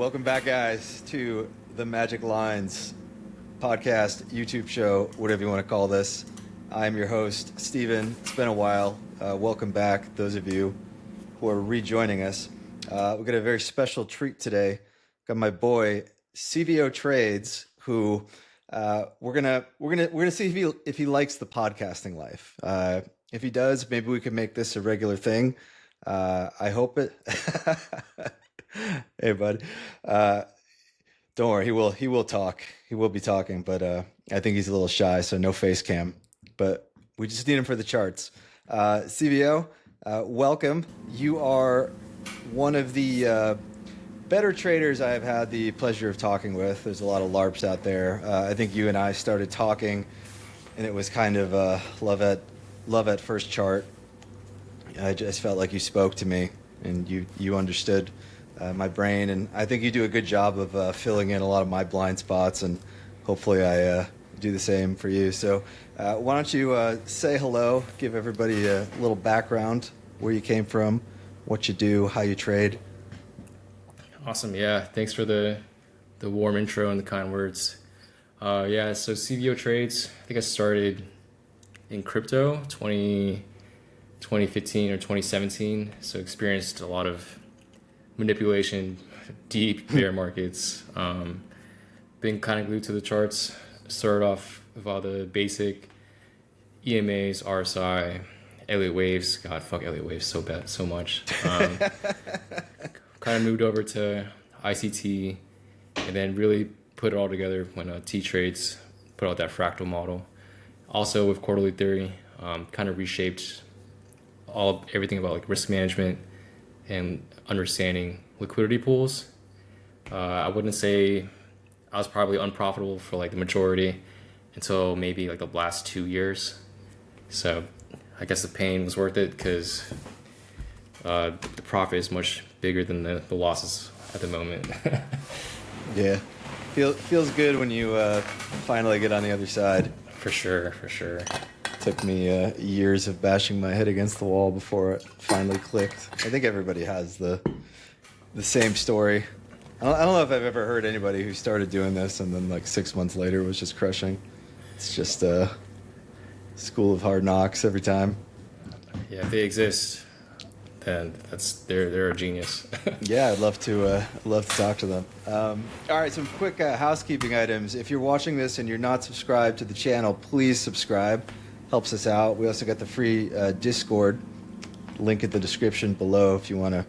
Welcome back, guys, to the Magic Lines podcast, YouTube show, whatever you want to call this. I'm your host, Stephen. It's been a while. Welcome back, those of you who are rejoining us. We've got a very special treat today. Got my boy CVO Trades, who we're gonna see if he likes the podcasting life. If he does, maybe we can make this a regular thing. I hope it. Hey, bud. Don't worry. He will talk. He will be talking, but I think he's a little shy, so no face cam. But we just need him for the charts. CVO, welcome. You are one of the better traders I've had the pleasure of talking with. There's a lot of LARPs out there. I think you and I started talking, and it was kind of love at first chart. I just felt like you spoke to me, and you understood my brain, and I think you do a good job of filling in a lot of my blind spots, and hopefully I do the same for you. So why don't you say hello, give everybody a little background, where you came from, what you do, how you trade. Awesome. Yeah, thanks for the warm intro and the kind words. So CVO Trades, I think I started in crypto 2015 or 2017, so experienced a lot of manipulation, deep bear markets. Been kind of glued to the charts. Started off with all the basic EMAs, RSI, Elliott waves. God, fuck Elliott waves so much. Kind of moved over to ICT, and then really put it all together when T-Trades put out that fractal model. Also with quarterly theory, kind of reshaped everything about like risk management and understanding liquidity pools. I wouldn't say I was probably unprofitable for like the majority until maybe like the last 2 years. So I guess the pain was worth it because the profit is much bigger than the losses at the moment. Yeah, feels good when you finally get on the other side. For sure. Took me years of bashing my head against the wall before it finally clicked. I think everybody has the same story. I don't know if I've ever heard anybody who started doing this and then like 6 months later was just crushing. It's just a school of hard knocks every time. Yeah, if they exist, then they're a genius. Yeah, I'd love to talk to them. All right, some quick housekeeping items. If you're watching this and you're not subscribed to the channel, please subscribe. Helps us out. We also got the free Discord link in the description below if you want to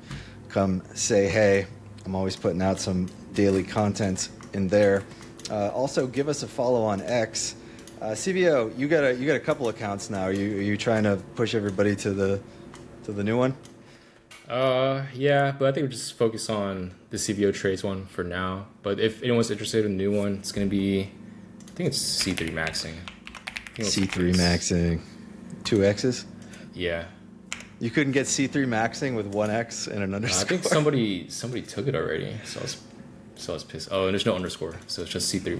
come say hey. I'm always putting out some daily content in there. Also, give us a follow on X. CVO, you got a couple accounts now. Are you trying to push everybody to the new one? Yeah, but I think we'll just focus on the CVO Trades one for now. But if anyone's interested in a new one, it's going to be, I think it's C3 maxing. C3 maxing. 2 X's? Yeah. You couldn't get C3 maxing with 1 X and an underscore? I think somebody took it already, so I was pissed. Oh, and there's no underscore, so it's just C3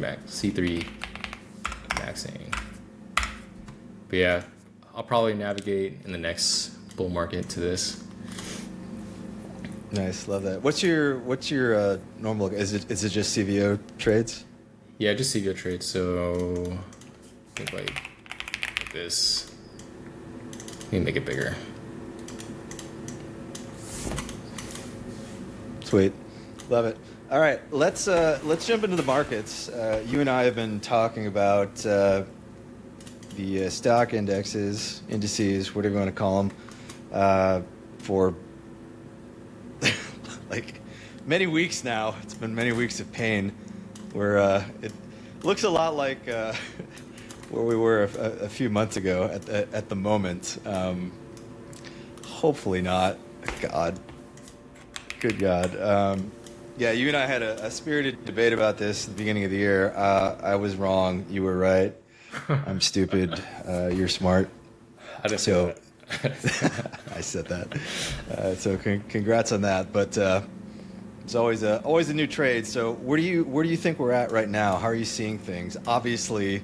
maxing. But yeah, I'll probably navigate in the next bull market to this. Nice, love that. What's your normal? Is it just CVO Trades? Yeah, just CVO Trades. So I think like this. Let me make it bigger. Sweet, love it. All right, let's jump into the markets. You and I have been talking about the stock indices, whatever you want to call them, for like many weeks now. It's been many weeks of pain, where it looks a lot like where we were a few months ago at the moment. Hopefully not. God. Good God. Yeah, you and I had a spirited debate about this at the beginning of the year. I was wrong. You were right. I'm stupid. You're smart. I didn't say that. I said that. So congrats on that. But it's always a new trade. So where do you think we're at right now? How are you seeing things? Obviously,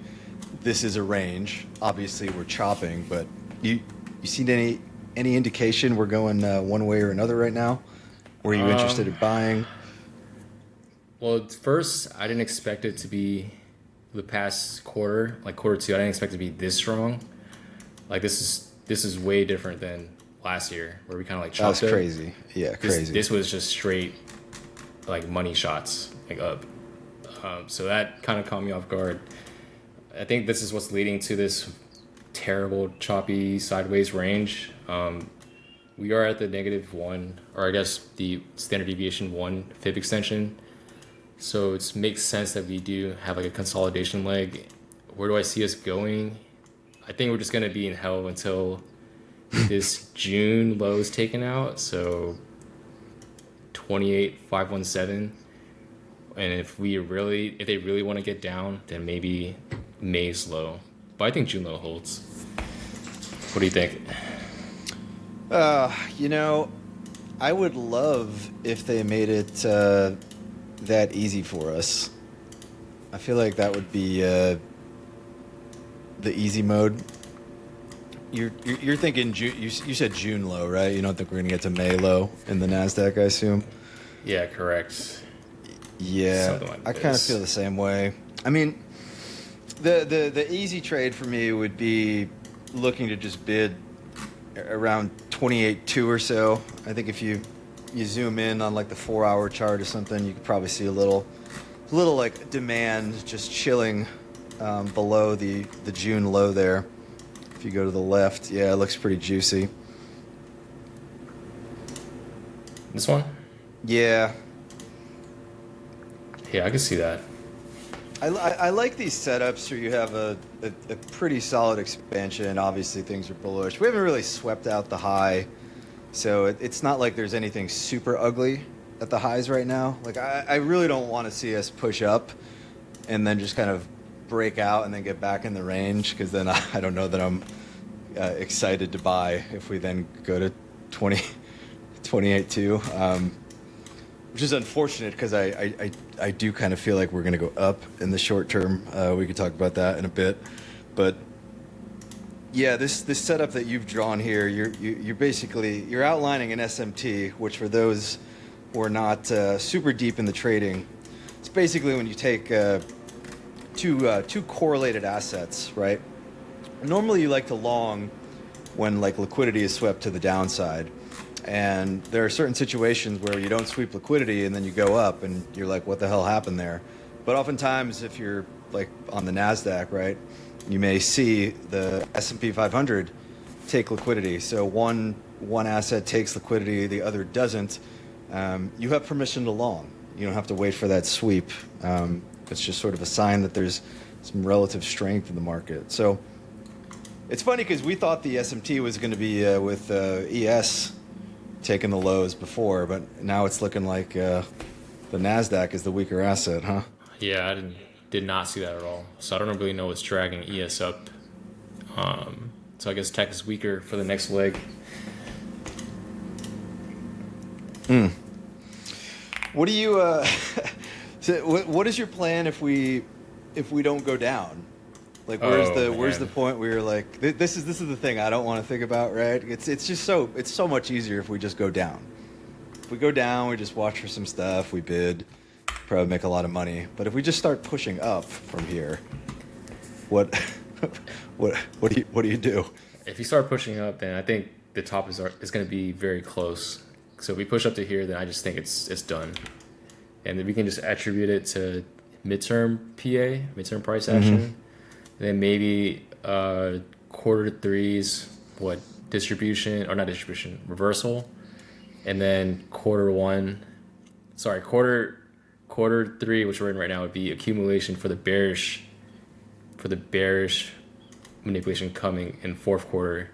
this is a range. Obviously, we're chopping. But you seen any indication we're going one way or another right now? Were you interested in buying? Well, first, I didn't expect it to be the past quarter, like quarter two. I didn't expect it to be this strong. Like this is way different than last year, where we kind of like That was chopped up. crazy. Yeah, crazy. This was just straight like money shots, like up. So that kind of caught me off guard. I think this is what's leading to this terrible choppy sideways range. We are at the -1, or I guess the standard deviation 1 fib extension. So it makes sense that we do have like a consolidation leg. Where do I see us going? I think we're just going to be in hell until this June low is taken out. So 28,517. And if they really want to get down, then maybe May's low. But I think June low holds. What do you think? You know, I would love if they made it that easy for us. I feel like that would be the easy mode. You're thinking June? You said June low, right? You don't think we're gonna get to May low in the Nasdaq? I assume. Yeah, correct. Yeah, Something like I kind of this. feel the same way. I mean, the easy trade for me would be looking to just bid around 28.2 or so. I think if you zoom in on like the 4-hour chart or something, you could probably see a little like demand just chilling below the June low there. If you go to the left, yeah, it looks pretty juicy. This one? Yeah, Yeah, I can see that. I like these setups where you have a pretty solid expansion. Obviously, things are bullish. We haven't really swept out the high, so it's not like there's anything super ugly at the highs right now. Like, I really don't want to see us push up and then just kind of break out and then get back in the range, because then I don't know that I'm excited to buy if we then go to 28.2. Which is unfortunate, because I do kind of feel like we're going to go up in the short term. We could talk about that in a bit, but yeah, this setup that you've drawn here, you're basically outlining an SMT, which for those who are not super deep in the trading, it's basically when you take two correlated assets, right? Normally you like to long when like liquidity is swept to the downside. And there are certain situations where you don't sweep liquidity and then you go up and you're like, what the hell happened there? But oftentimes, if you're like on the Nasdaq, right, you may see the S&P 500 take liquidity. So one asset takes liquidity, the other doesn't. You have permission to long. You don't have to wait for that sweep. It's just sort of a sign that there's some relative strength in the market. So it's funny, because we thought the SMT was going to be with ES taking the lows before, but now it's looking like the Nasdaq is the weaker asset, huh? Yeah, I did not see that at all. So I don't really know what's dragging ES up. So I guess tech is weaker for the next leg. What do you? So what is your plan if we don't go down? Like, where's the point where you're like, this is the thing I don't want to think about, right? It's just so much easier if we just go down. If we go down, we just watch for some stuff, we bid, probably make a lot of money. But if we just start pushing up from here, what do you do? If you start pushing up, then I think the top is going to be very close. So if we push up to here, then I just think it's done. And then we can just attribute it to midterm price action. And then maybe quarter threes, reversal. And then quarter three, which we're in right now, would be accumulation for the bearish manipulation coming in fourth quarter.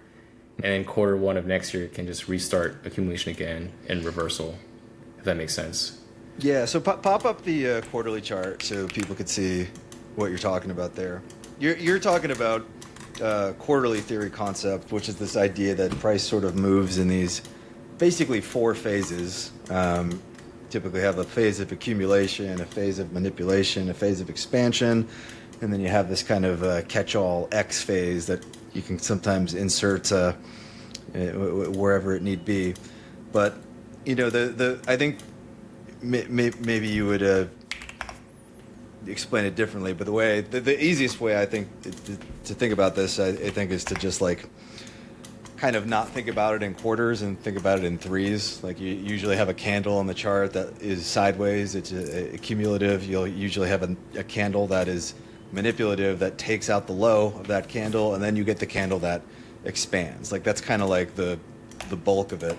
And then quarter one of next year can just restart accumulation again and reversal, if that makes sense. Yeah, so pop up the quarterly chart so people could see what you're talking about there. You're talking about quarterly theory concept, which is this idea that price sort of moves in these basically 4 phases. Typically have a phase of accumulation, a phase of manipulation, a phase of expansion, and then you have this kind of catch-all X phase that you can sometimes insert wherever it need be. But I think maybe you would explain it differently, but the easiest way I think to think about this, I think, is to just like kind of not think about it in quarters and think about it in threes. Like you usually have a candle on the chart that is sideways. It's a cumulative. You'll usually have a candle that is manipulative that takes out the low of that candle, and then you get the candle that expands. Like that's kind of like the bulk of it.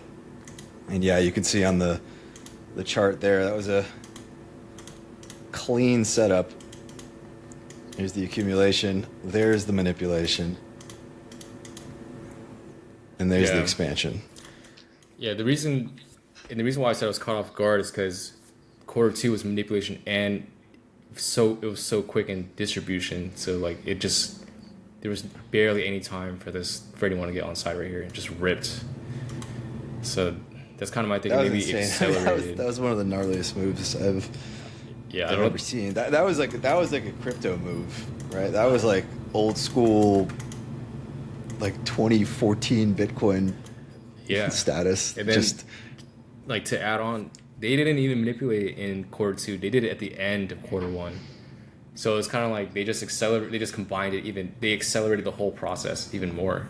And yeah, you can see on the chart there, that was a clean setup. Here's the accumulation. There's the manipulation. And there's the expansion. Yeah, the reason why I said I was caught off guard is because quarter two was manipulation, and it was so quick in distribution. So like there was barely any time for anyone to get on side right here. It just ripped. So that's kind of my thinking. Maybe accelerated. that was one of the gnarliest moves I've ever seen. That was like a crypto move, right? That was like old school, like 2014 Bitcoin status. And then, just like to add on, they didn't even manipulate it in quarter two. They did it at the end of quarter one. So it's kind of like they just combined it. They accelerated the whole process even more.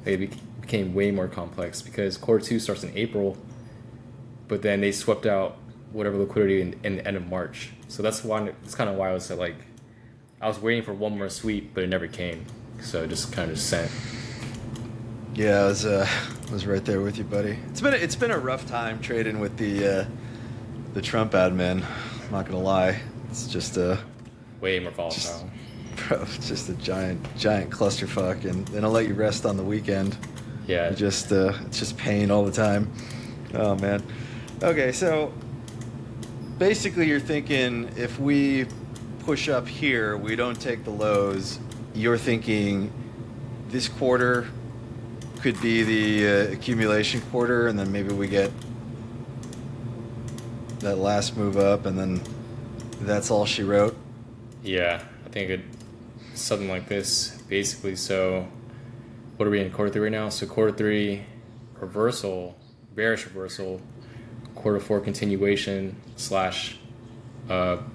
They became way more complex because quarter two starts in April, but then they swept out whatever liquidity in the end of March. So that's kind of why I was like, I was waiting for one more sweep, but it never came. So it just kind of sent. Yeah, I was right there with you, buddy. It's been a rough time trading with the Trump admin. I'm not gonna lie. It's just way more volatile. It's just a giant clusterfuck, and then I'll let you rest on the weekend. Yeah. It's just pain all the time. Oh man. Okay, so basically you're thinking if we push up here, we don't take the lows. You're thinking this quarter could be the accumulation quarter, and then maybe we get that last move up, and then that's all she wrote. Yeah, I think something like this, basically. So what are we in quarter three right now? So quarter three, reversal, bearish reversal, quarter four continuation /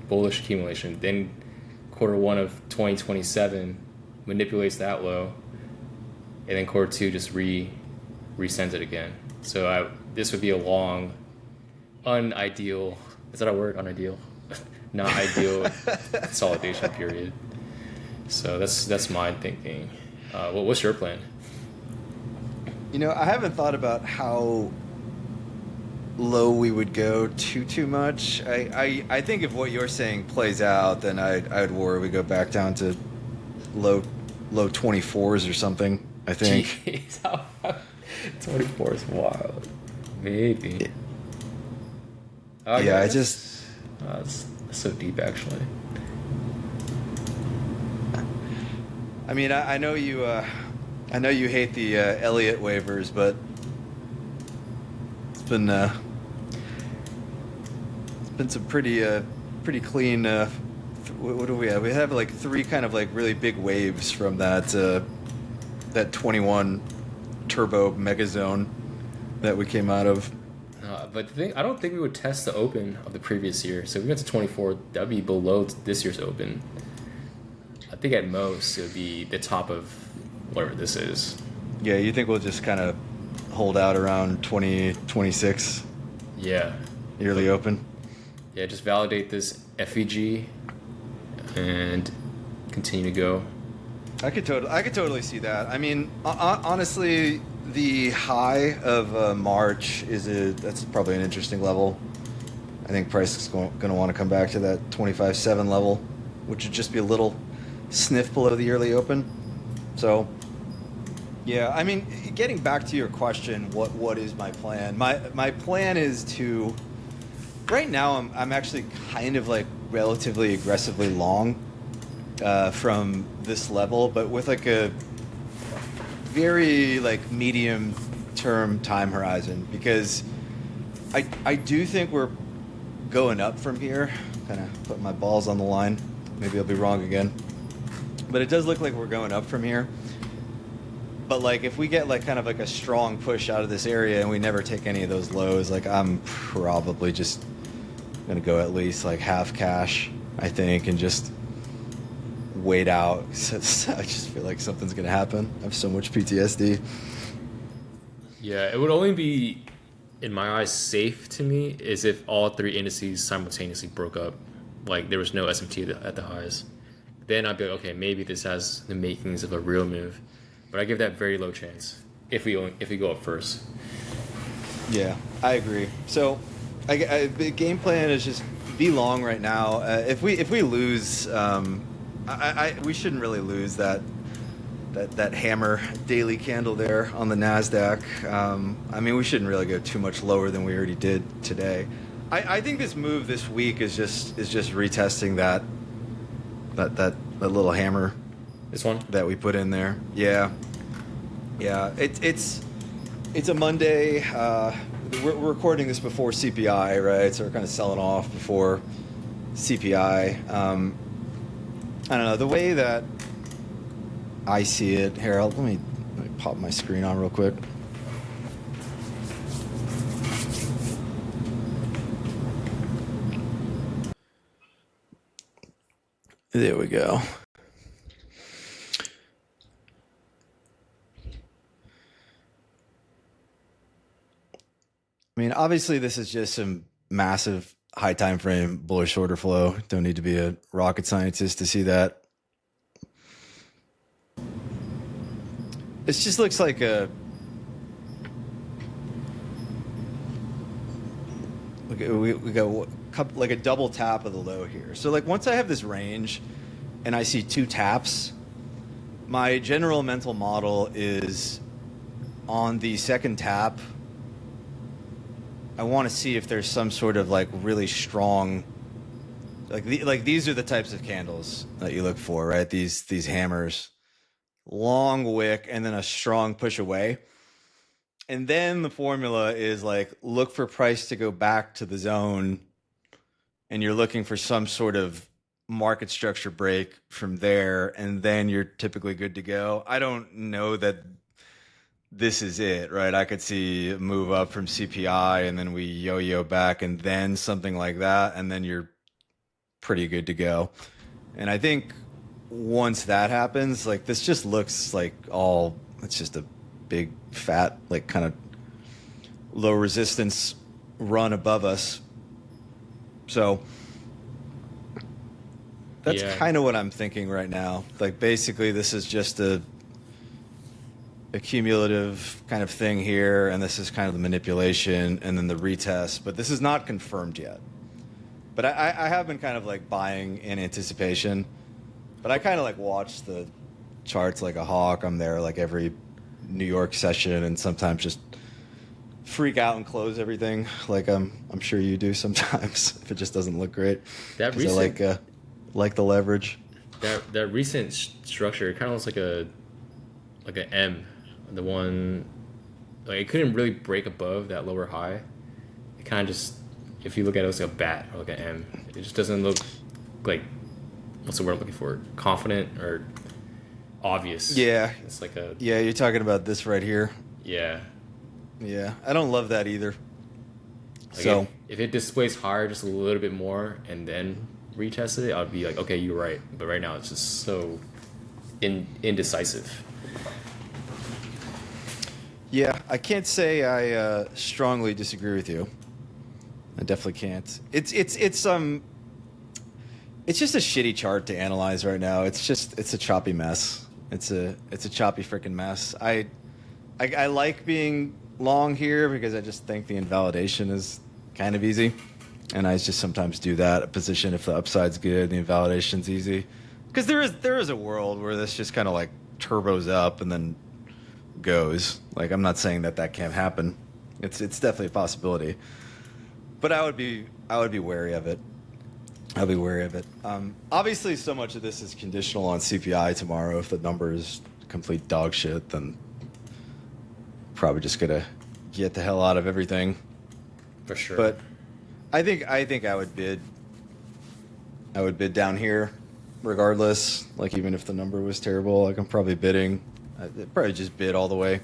bullish accumulation. Then quarter one of 2027 manipulates that low, and then quarter two just resends it again. So this would be a long, unideal. Is that a word? Unideal? Not ideal consolidation period. So that's my thinking. What's your plan? I haven't thought about how low we would go too much. I think if what you're saying plays out, then I'd worry we go back down to low 24s or something. I think. Jeez, 24 is wild. Maybe. Yeah, it's so deep, actually. I mean, I know you hate the Elliott waivers, but it's been some pretty clean. What do we have? We have like three kind of like really big waves from that 21 turbo mega zone that we came out of. But the thing, I don't think we would test the open of the previous year. So if we went to 24, that would be below this year's open. I think at most it would be the top of whatever this is. Yeah, you think we'll just kind of hold out around 2026? Yeah. Yearly open? Yeah, just validate this FEG and continue to go. I could totally see that. I mean, honestly, the high of March that's probably an interesting level. I think price is going to want to come back to that 25.7 level, which would just be a little sniff below the yearly open. So, yeah, I mean, getting back to your question, what is my plan? My plan is to, right now I'm actually kind of like relatively aggressively long from this level, but with like a very like medium term time horizon, because I do think we're going up from here. Kind of put my balls on the line. Maybe I'll be wrong again, but it does look like we're going up from here. But like if we get like kind of like a strong push out of this area and we never take any of those lows, like I'm probably just gonna go at least like half cash I think, and just wait out. I just feel like something's gonna happen. I have so much PTSD. Yeah, it would only be, in my eyes, safe to me is if all three indices simultaneously broke up. Like there was no SMT at the highs. Then I'd be like, okay, maybe this has the makings of a real move. But I give that very low chance if we go up first. Yeah, I agree. So, the game plan is just be long right now. If we lose, we shouldn't really lose that hammer daily candle there on the Nasdaq. I mean, we shouldn't really go too much lower than we already did today. I think this move this week is just retesting that little hammer. This one that we put in there. Yeah. It's a Monday. We're recording this before CPI, right? So we're kind of selling off before CPI. I don't know, the way that I see it. Here, let me pop my screen on real quick. There we go. I mean, obviously, this is just some massive high time frame bullish order flow. Don't need to be a rocket scientist to see that. This just looks like we got like a double tap of the low here. So like once I have this range and I see two taps, my general mental model is on the second tap, I want to see if there's some sort of like really strong, like these are the types of candles that you look for, right? These hammers, long wick and then a strong push away. And then the formula is like, look for price to go back to the zone. And you're looking for some sort of market structure break from there. And then you're typically good to go. I don't know that this is it, right? I could see a move up from CPI and then we yo-yo back and then something like that. And then you're pretty good to go. And I think once that happens, like this just looks like it's just a big fat, like kind of low resistance run above us. So that's kind of what I'm thinking right now. Like basically this is just a cumulative kind of thing here, and this is kind of the manipulation and then the retest, but this is not confirmed yet. But I have been kind of like buying in anticipation, but I kind of like watch the charts like a hawk. I'm there like every New York session and sometimes just freak out and close everything like I'm sure you do sometimes if it just doesn't look great. That recent, I like the leverage. That recent structure kind of looks like an M. The one, like it couldn't really break above that lower high. It kind of just, if you look at it, it's like a bat or like an M. It just doesn't look like, what's the word I'm looking for? Confident or obvious. Yeah. It's like a... Yeah, you're talking about this right here. Yeah. Yeah, I don't love that either. Like so if it displays higher just a little bit more and then retested it, I'd be like, okay, you're right. But right now it's just so indecisive. Yeah, I can't say I strongly disagree with you. I definitely can't. It's just a shitty chart to analyze right now. It's a choppy mess. It's a choppy freaking mess. I like being long here because I just think the invalidation is kind of easy, and I just sometimes do that a position if the upside's good, the invalidation's easy. Because there is a world where this just kind of like turbos up and then goes. Like I'm not saying that can't happen. It's definitely a possibility. But I would be wary of it. I'll be wary of it. Obviously, so much of this is conditional on CPI tomorrow. If the number is complete dog shit, then probably just gonna get the hell out of everything. For sure. But I think I would bid. I would bid down here, regardless. Like even if the number was terrible, like I'm probably bidding. I'd probably just bid all the way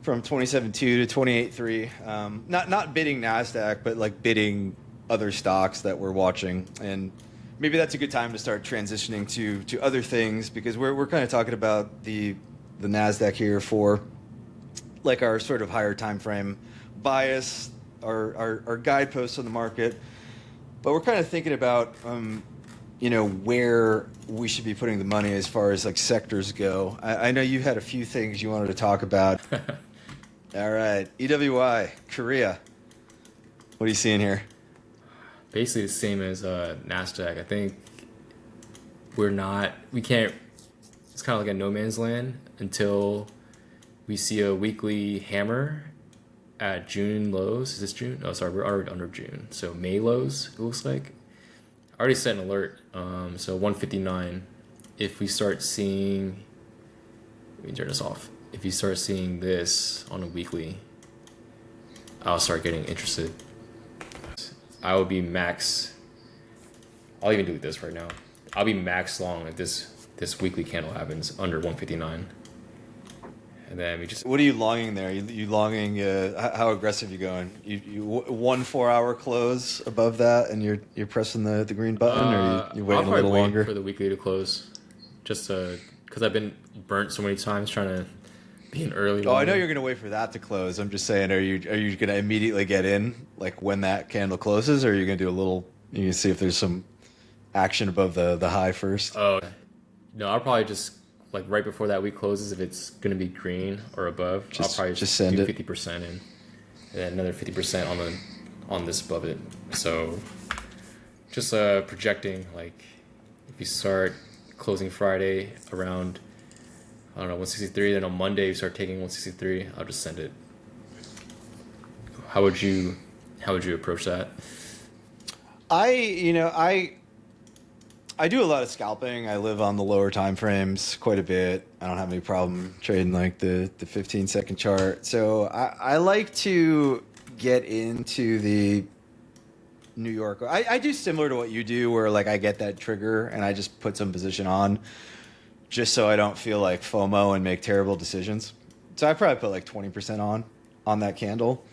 from 27.2 to 28.3. Not bidding Nasdaq, but like bidding other stocks that we're watching. And maybe that's a good time to start transitioning to other things, because we're kind of talking about the Nasdaq here for like our sort of higher time frame bias, our guideposts on the market. But we're kind of thinking about where we should be putting the money as far as like sectors go. I know you had a few things you wanted to talk about. All right, EWI, Korea. What are you seeing here? Basically the same as Nasdaq. I think we can't, it's kind of like a no man's land until we see a weekly hammer at June lows. Is this June? Oh, sorry, we're already under June. So May lows, it looks like. I already set an alert. So 159. If we start seeing, let me turn this off. If you start seeing this on a weekly, I'll start getting interested. I will be max. I'll even do this right now. I'll be max long if this weekly candle happens under 159. And then we just. What are you longing there? You longing? How aggressive you going? You 1 4-hour close above that, and you're pressing the green button, or you waiting a little longer for the weekly to close, just because I've been burnt so many times trying to be an early. Oh, I know you're gonna wait for that to close. I'm just saying, are you gonna immediately get in like when that candle closes, or are you gonna do a little? You can see if there's some action above the high first. Oh, no, I'll probably just. Like right before that week closes, if it's going to be green or above, I'll probably just send do 50% in, and then another 50% on this above it. So just projecting, like if you start closing Friday around, I don't know, 163, then on Monday you start taking 163, I'll just send it. How would you approach that? I do a lot of scalping. I live on the lower time frames quite a bit. I don't have any problem trading like the 15-second chart. So I like to get into the New York. I do similar to what you do, where like I get that trigger and I just put some position on just so I don't feel like FOMO and make terrible decisions. So I probably put like 20% on that candle.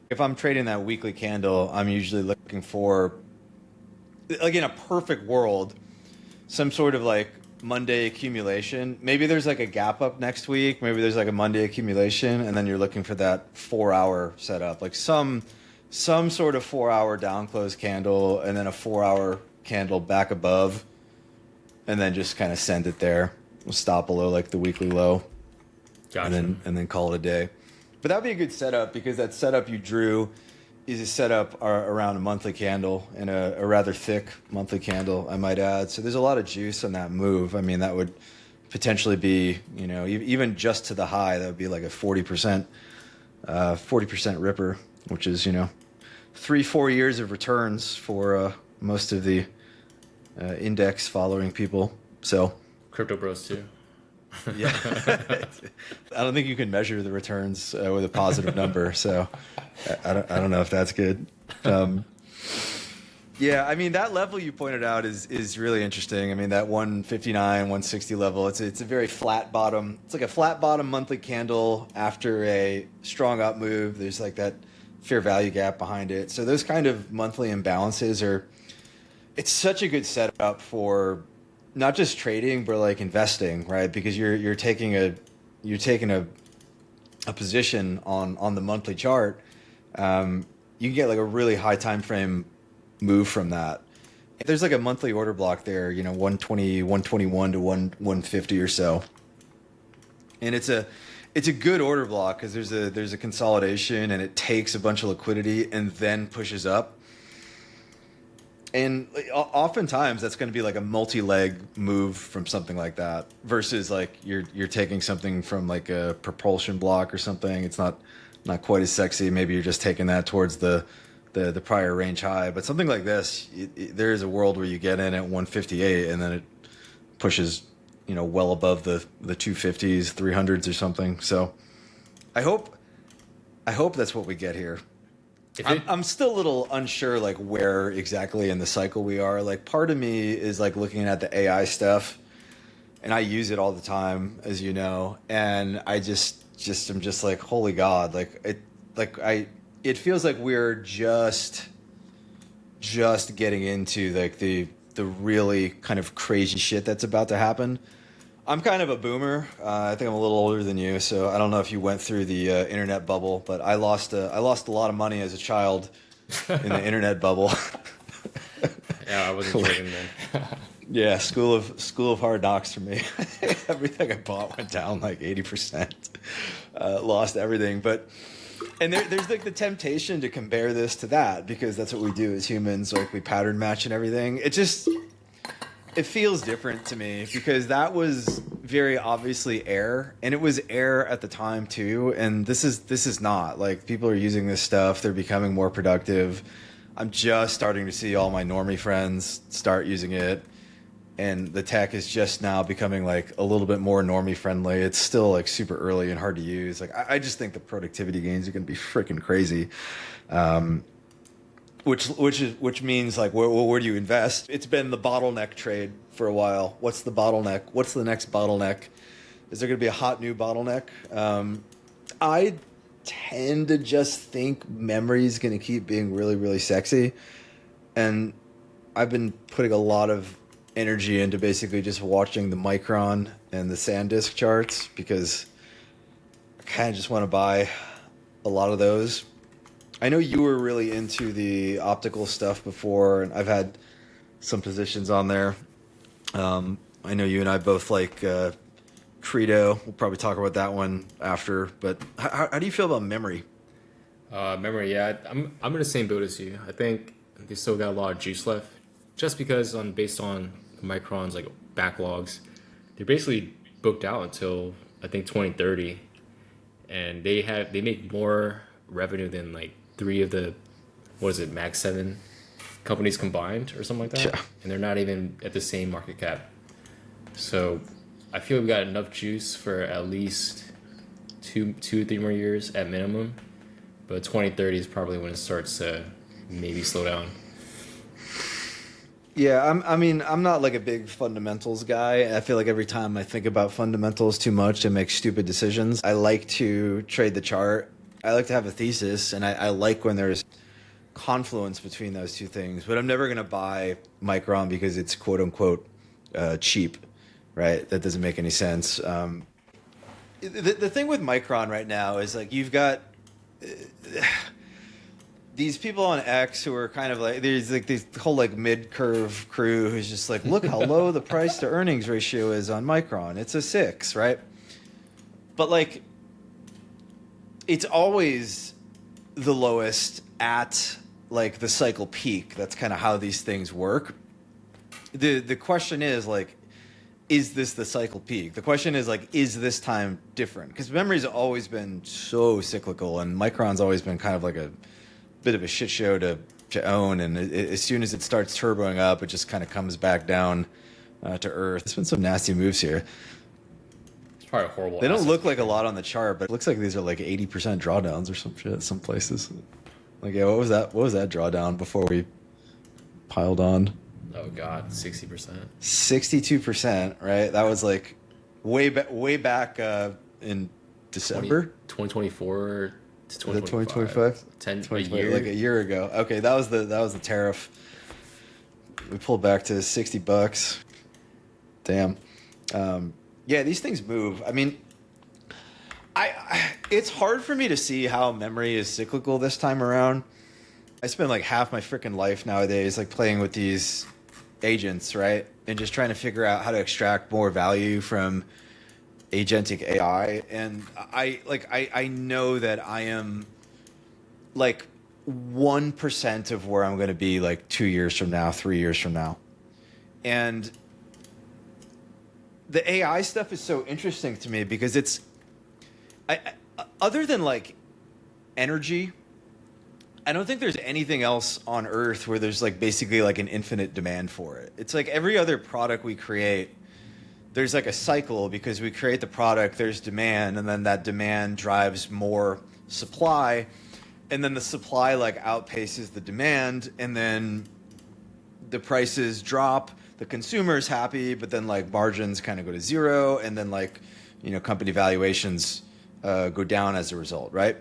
If I'm trading that weekly candle, I'm usually looking for, like in a perfect world, some sort of like Monday accumulation. Maybe there's like a gap up next week. Maybe there's like a Monday accumulation, and then you're looking for that 4-hour setup, like some sort of 4-hour down close candle, and then a 4-hour candle back above, and then just kind of send it there. We'll stop below like the weekly low, gotcha. and then call it a day. But that'd be a good setup, because that setup you drew is a setup around a monthly candle, and a rather thick monthly candle, I might add. So there's a lot of juice on that move. I mean, that would potentially be, even just to the high, that would be like a 40% ripper, which is, 3-4 years of returns for most of the index following people. So Crypto bros too. Yeah. I don't think you can measure the returns with a positive number, so I don't know if that's good. Yeah, I mean, that level you pointed out is really interesting. I mean, that 159, 160 level, it's a very flat bottom. It's like a flat bottom monthly candle after a strong up move. There's like that fair value gap behind it. So those kind of monthly imbalances it's such a good setup for not just trading, but like investing, right? Because you're taking a position on the monthly chart. You can get like a really high time frame move from that. There's like a monthly order block there, 120, 121 to 150 or so, and it's a good order block because there's a consolidation, and it takes a bunch of liquidity and then pushes up. And oftentimes that's going to be like a multi-leg move from something like that, versus like you're taking something from like a propulsion block or something. It's not quite as sexy. Maybe you're just taking that towards the prior range high. But something like this, there is a world where you get in at 158 and then it pushes, well above the 250s, 300s or something. So I hope that's what we get here. I'm still a little unsure, like where exactly in the cycle we are. Like part of me is like looking at the AI stuff, and I use it all the time, as you know. And I just am just like, holy God, it feels like we're just getting into like the the really kind of crazy shit that's about to happen. I'm kind of a boomer. I think I'm a little older than you, so I don't know if you went through the internet bubble, but I lost a lot of money as a child in the internet bubble. Yeah, I wasn't trading then. Yeah, school of hard knocks for me. Everything I bought went down like 80%. Lost everything, but and there's like the temptation to compare this to that because that's what we do as humans. Like we pattern match and everything. It feels different to me because that was very obviously air, and it was air at the time too. And this is not like people are using this stuff. They're becoming more productive. I'm just starting to see all my normie friends start using it, and the tech is just now becoming like a little bit more normie friendly. It's still like super early and hard to use. Like I just think the productivity gains are going to be freaking crazy. Which means like where do you invest? It's been the bottleneck trade for a while. What's the bottleneck? What's the next bottleneck? Is there going to be a hot new bottleneck? I tend to just think memory is going to keep being really, really sexy, and I've been putting a lot of energy into basically just watching the Micron and the SanDisk charts because I kind of just want to buy a lot of those. I know you were really into the optical stuff before, and I've had some positions on there. I know you and I both like Credo. We'll probably talk about that one after. But how do you feel about memory? Memory, yeah, I'm in the same boat as you. I think they still got a lot of juice left, just because based on Micron's like backlogs, they're basically booked out until I think 2030, and they make more revenue than like 3 of the Mag 7 companies combined or something like that. Yeah. And they're not even at the same market cap. So I feel we've got enough juice for at least 3 more years at minimum. But 2030 is probably when it starts to maybe slow down. Yeah, I'm not like a big fundamentals guy. I feel like every time I think about fundamentals too much, I make stupid decisions. I like to trade the chart. I like to have a thesis, and I like when there's confluence between those two things. But I'm never going to buy Micron because it's quote unquote cheap, right? That doesn't make any sense. The thing with Micron right now is like you've got these people on X who are kind of like there's like this whole like mid curve crew who's just like, look how low the price to earnings ratio is on Micron. It's a 6, right? But like it's always the lowest at like the cycle peak. That's kind of how these things work. The question is like, is this the cycle peak? The question is like, is this time different? Because memory's always been so cyclical, and Micron's always been kind of like a bit of a shit show to own. And as soon as it starts turboing up, it just kind of comes back down to earth. There's been some nasty moves here. Probably horrible. They don't look like a lot on the chart, but it looks like these are like 80% drawdowns or some shit. Some places. Like, yeah, what was that? What was that drawdown before we piled on? Oh God, 60%. 62%, right? That was like way back in December. 2024 to 2025. 10 a 2020, year. like a year ago. Okay, that was the tariff. We pulled back to $60. Damn. Yeah, these things move. I mean, it's hard for me to see how memory is cyclical this time around. I spend like half my freaking life nowadays like playing with these agents, right? And just trying to figure out how to extract more value from agentic AI. And I know that I am like 1% of where I'm going to be like 2 years from now, 3 years from now. And the AI stuff is so interesting to me because it's, other than like energy, I don't think there's anything else on Earth where there's like basically like an infinite demand for it. It's like every other product we create, there's like a cycle because we create the product, there's demand, and then that demand drives more supply, and then the supply like outpaces the demand, and then the prices drop. The consumer's happy, but then like margins kind of go to zero, and then like, you know, company valuations go down as a result, right?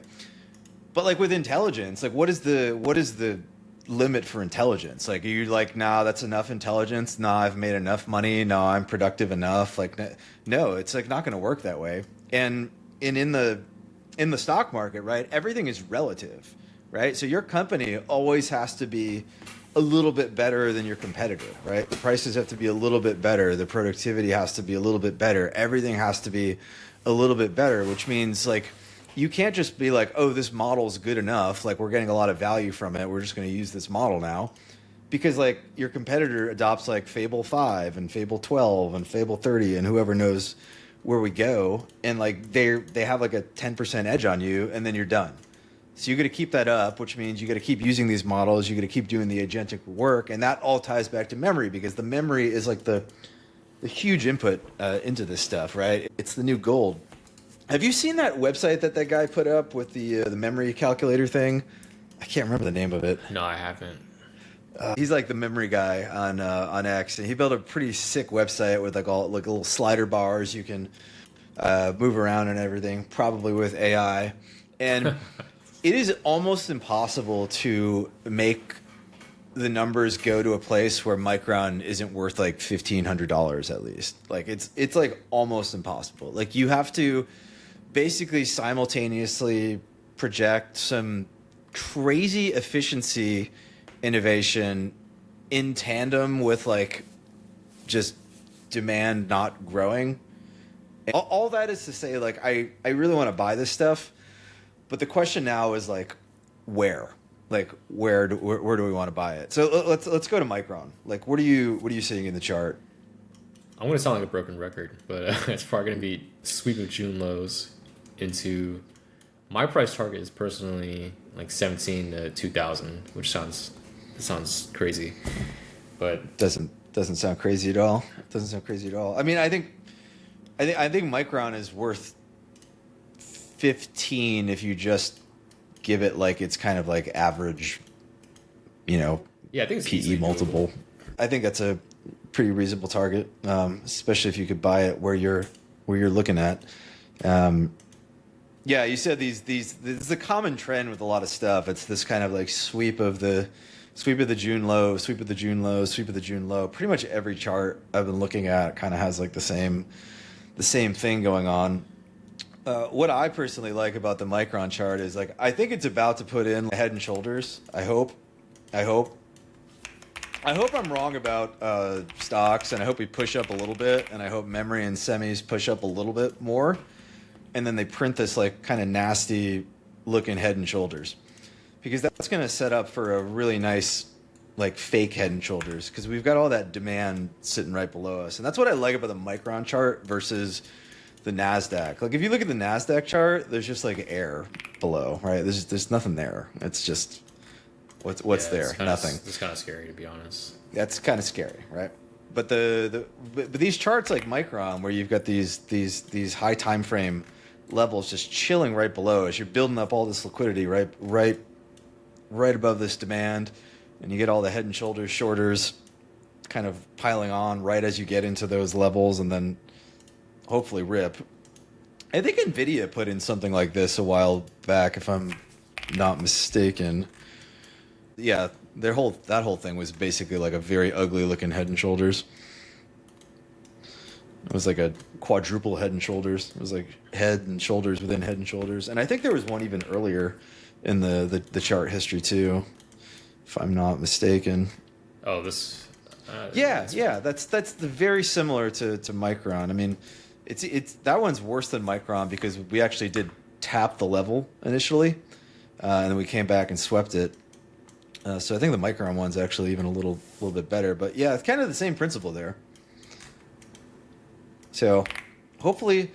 But like with intelligence, like what is the limit for intelligence. Like you're like, nah, that's enough intelligence. Nah, I've made enough money. No, I'm productive enough. Like, no, it's like not going to work that way. And in the stock market, right, everything is relative, right? So your company always has to be a little bit better than your competitor, right? The prices have to be a little bit better. The productivity has to be a little bit better. Everything has to be a little bit better, which means like you can't just be like, oh, this model is good enough. Like we're getting a lot of value from it. We're just going to use this model now. Because like your competitor adopts like Fable 5 and Fable 12 and Fable 30 and whoever knows where we go. And like they have like a 10% edge on you and then you're done. So you got to keep that up, which means you got to keep using these models. You got to keep doing the agentic work. And that all ties back to memory because the memory is like the huge input into this stuff, right? It's the new gold. Have you seen that website that guy put up with the memory calculator thing? I can't remember the name of it. No, I haven't. He's like the memory guy on X, and he built a pretty sick website with like all like little slider bars you can move around and everything, probably with AI. And it is almost impossible to make the numbers go to a place where Micron isn't worth like $1,500 at least. Like it's like almost impossible. Like you have to basically simultaneously project some crazy efficiency innovation in tandem with like just demand not growing. All that is to say, like I really want to buy this stuff, but the question now is like where do we want to buy it? So let's go to Micron. Like what are you seeing in the chart? I'm going to sound like a broken record, but it's probably going to be sweep of June lows into my price target is personally like 17 to 2,000, which sounds crazy, but doesn't sound crazy at all. Doesn't sound crazy at all. I mean, I think Micron is worth 15 if you just give it like it's kind of like average, yeah, I think it's PE multiple. I think that's a pretty reasonable target, especially if you could buy it where you're looking at. Yeah, you said this is a common trend with a lot of stuff. It's this kind of like sweep of the June low, sweep of the June low, sweep of the June low. Pretty much every chart I've been looking at kind of has like the same thing going on. What I personally like about the Micron chart is like I think it's about to put in Head and Shoulders. I hope I'm wrong about stocks, and I hope we push up a little bit, and I hope memory and semis push up a little bit more, and then they print this like kind of nasty looking Head and Shoulders, because that's going to set up for a really nice like fake Head and Shoulders, because we've got all that demand sitting right below us, and that's what I like about the Micron chart versus the Nasdaq. Like if you look at the Nasdaq chart, there's just like air below, right? There's nothing there. It's just what's there? Nothing. It's kind of scary, to be honest. That's kind of scary, right? But but these charts like Micron, where you've got these high time frame levels just chilling right below us, you're building up all this liquidity right above this demand, and you get all the Head and Shoulders shorters kind of piling on right as you get into those levels, and then hopefully rip. I think Nvidia put in something like this a while back, if I'm not mistaken. Yeah, that whole thing was basically like a very ugly looking Head and Shoulders. It was like a quadruple Head and Shoulders. It was like Head and Shoulders within Head and Shoulders, and I think there was one even earlier in the chart history too, if I'm not mistaken. Oh, this. Yeah, that's the very similar to Micron. I mean, it's that one's worse than Micron because we actually did tap the level initially, and then we came back and swept it. So I think the Micron one's actually even a little bit better. But yeah, it's kind of the same principle there. So hopefully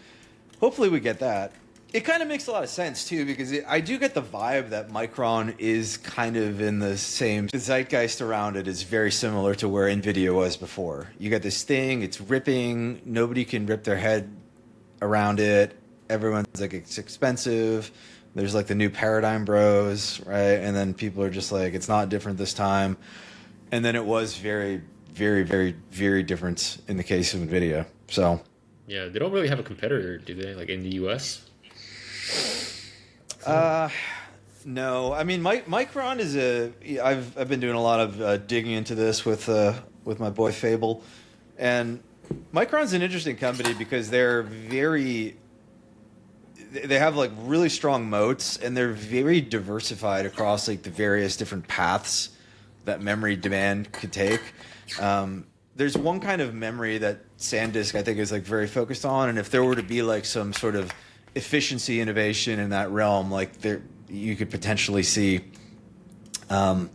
we get that. It kind of makes a lot of sense too, because I do get the vibe that Micron is kind of in the same, the zeitgeist around it is very similar to where Nvidia was before. You got this thing, it's ripping, nobody can rip their head around it. Everyone's like, it's expensive. There's like the new paradigm bros, right? And then people are just like, it's not different this time. And then it was very, very, very, very different in the case of Nvidia. So yeah, they don't really have a competitor, do they? Like in the US? No, I mean, Micron is I've been doing a lot of digging into this with my boy Fable, and Micron's an interesting company because they have like really strong moats, and they're very diversified across like the various different paths that memory demand could take. There's one kind of memory that SanDisk I think is like very focused on, and if there were to be like some sort of efficiency innovation in that realm, like there you could potentially see like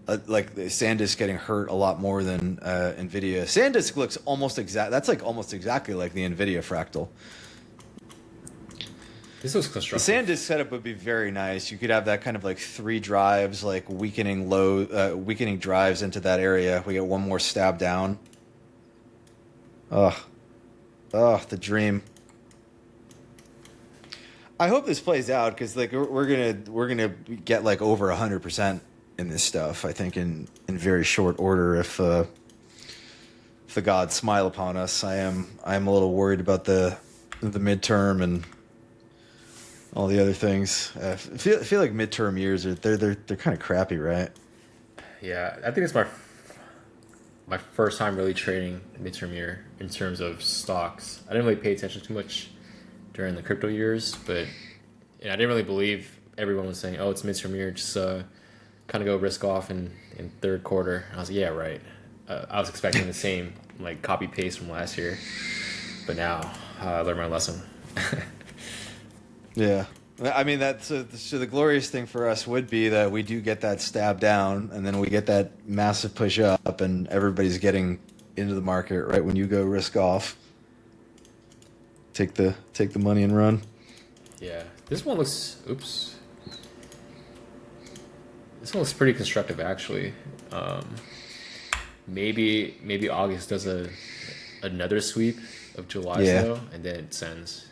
SanDisk getting hurt a lot more than NVIDIA. SanDisk looks almost exact. That's like almost exactly like the NVIDIA fractal. This was The constructive. SanDisk setup would be very nice. You could have that kind of like 3 drives, like weakening drives into that area. We get one more stab down. Ugh, the dream. I hope this plays out because like we're gonna get like over 100% in this stuff. I think in very short order if the gods smile upon us. I am a little worried about the midterm and all the other things. I feel like midterm years are they're kind of crappy, right? Yeah, I think it's my first time really trading midterm year in terms of stocks. I didn't really pay attention too much during the crypto years, but I didn't really believe everyone was saying, "Oh, it's midterm year, just kind of go risk off in third quarter." I was like, "Yeah, right." I was expecting the same like copy paste from last year, but now I learned my lesson. Yeah. I mean, that's so the glorious thing for us would be that we do get that stab down, and then we get that massive push up, and everybody's getting into the market right when you go risk off. Take the money and run. Yeah, this one looks. Oops. This one looks pretty constructive actually. Maybe August does another sweep of July though, and then it sends.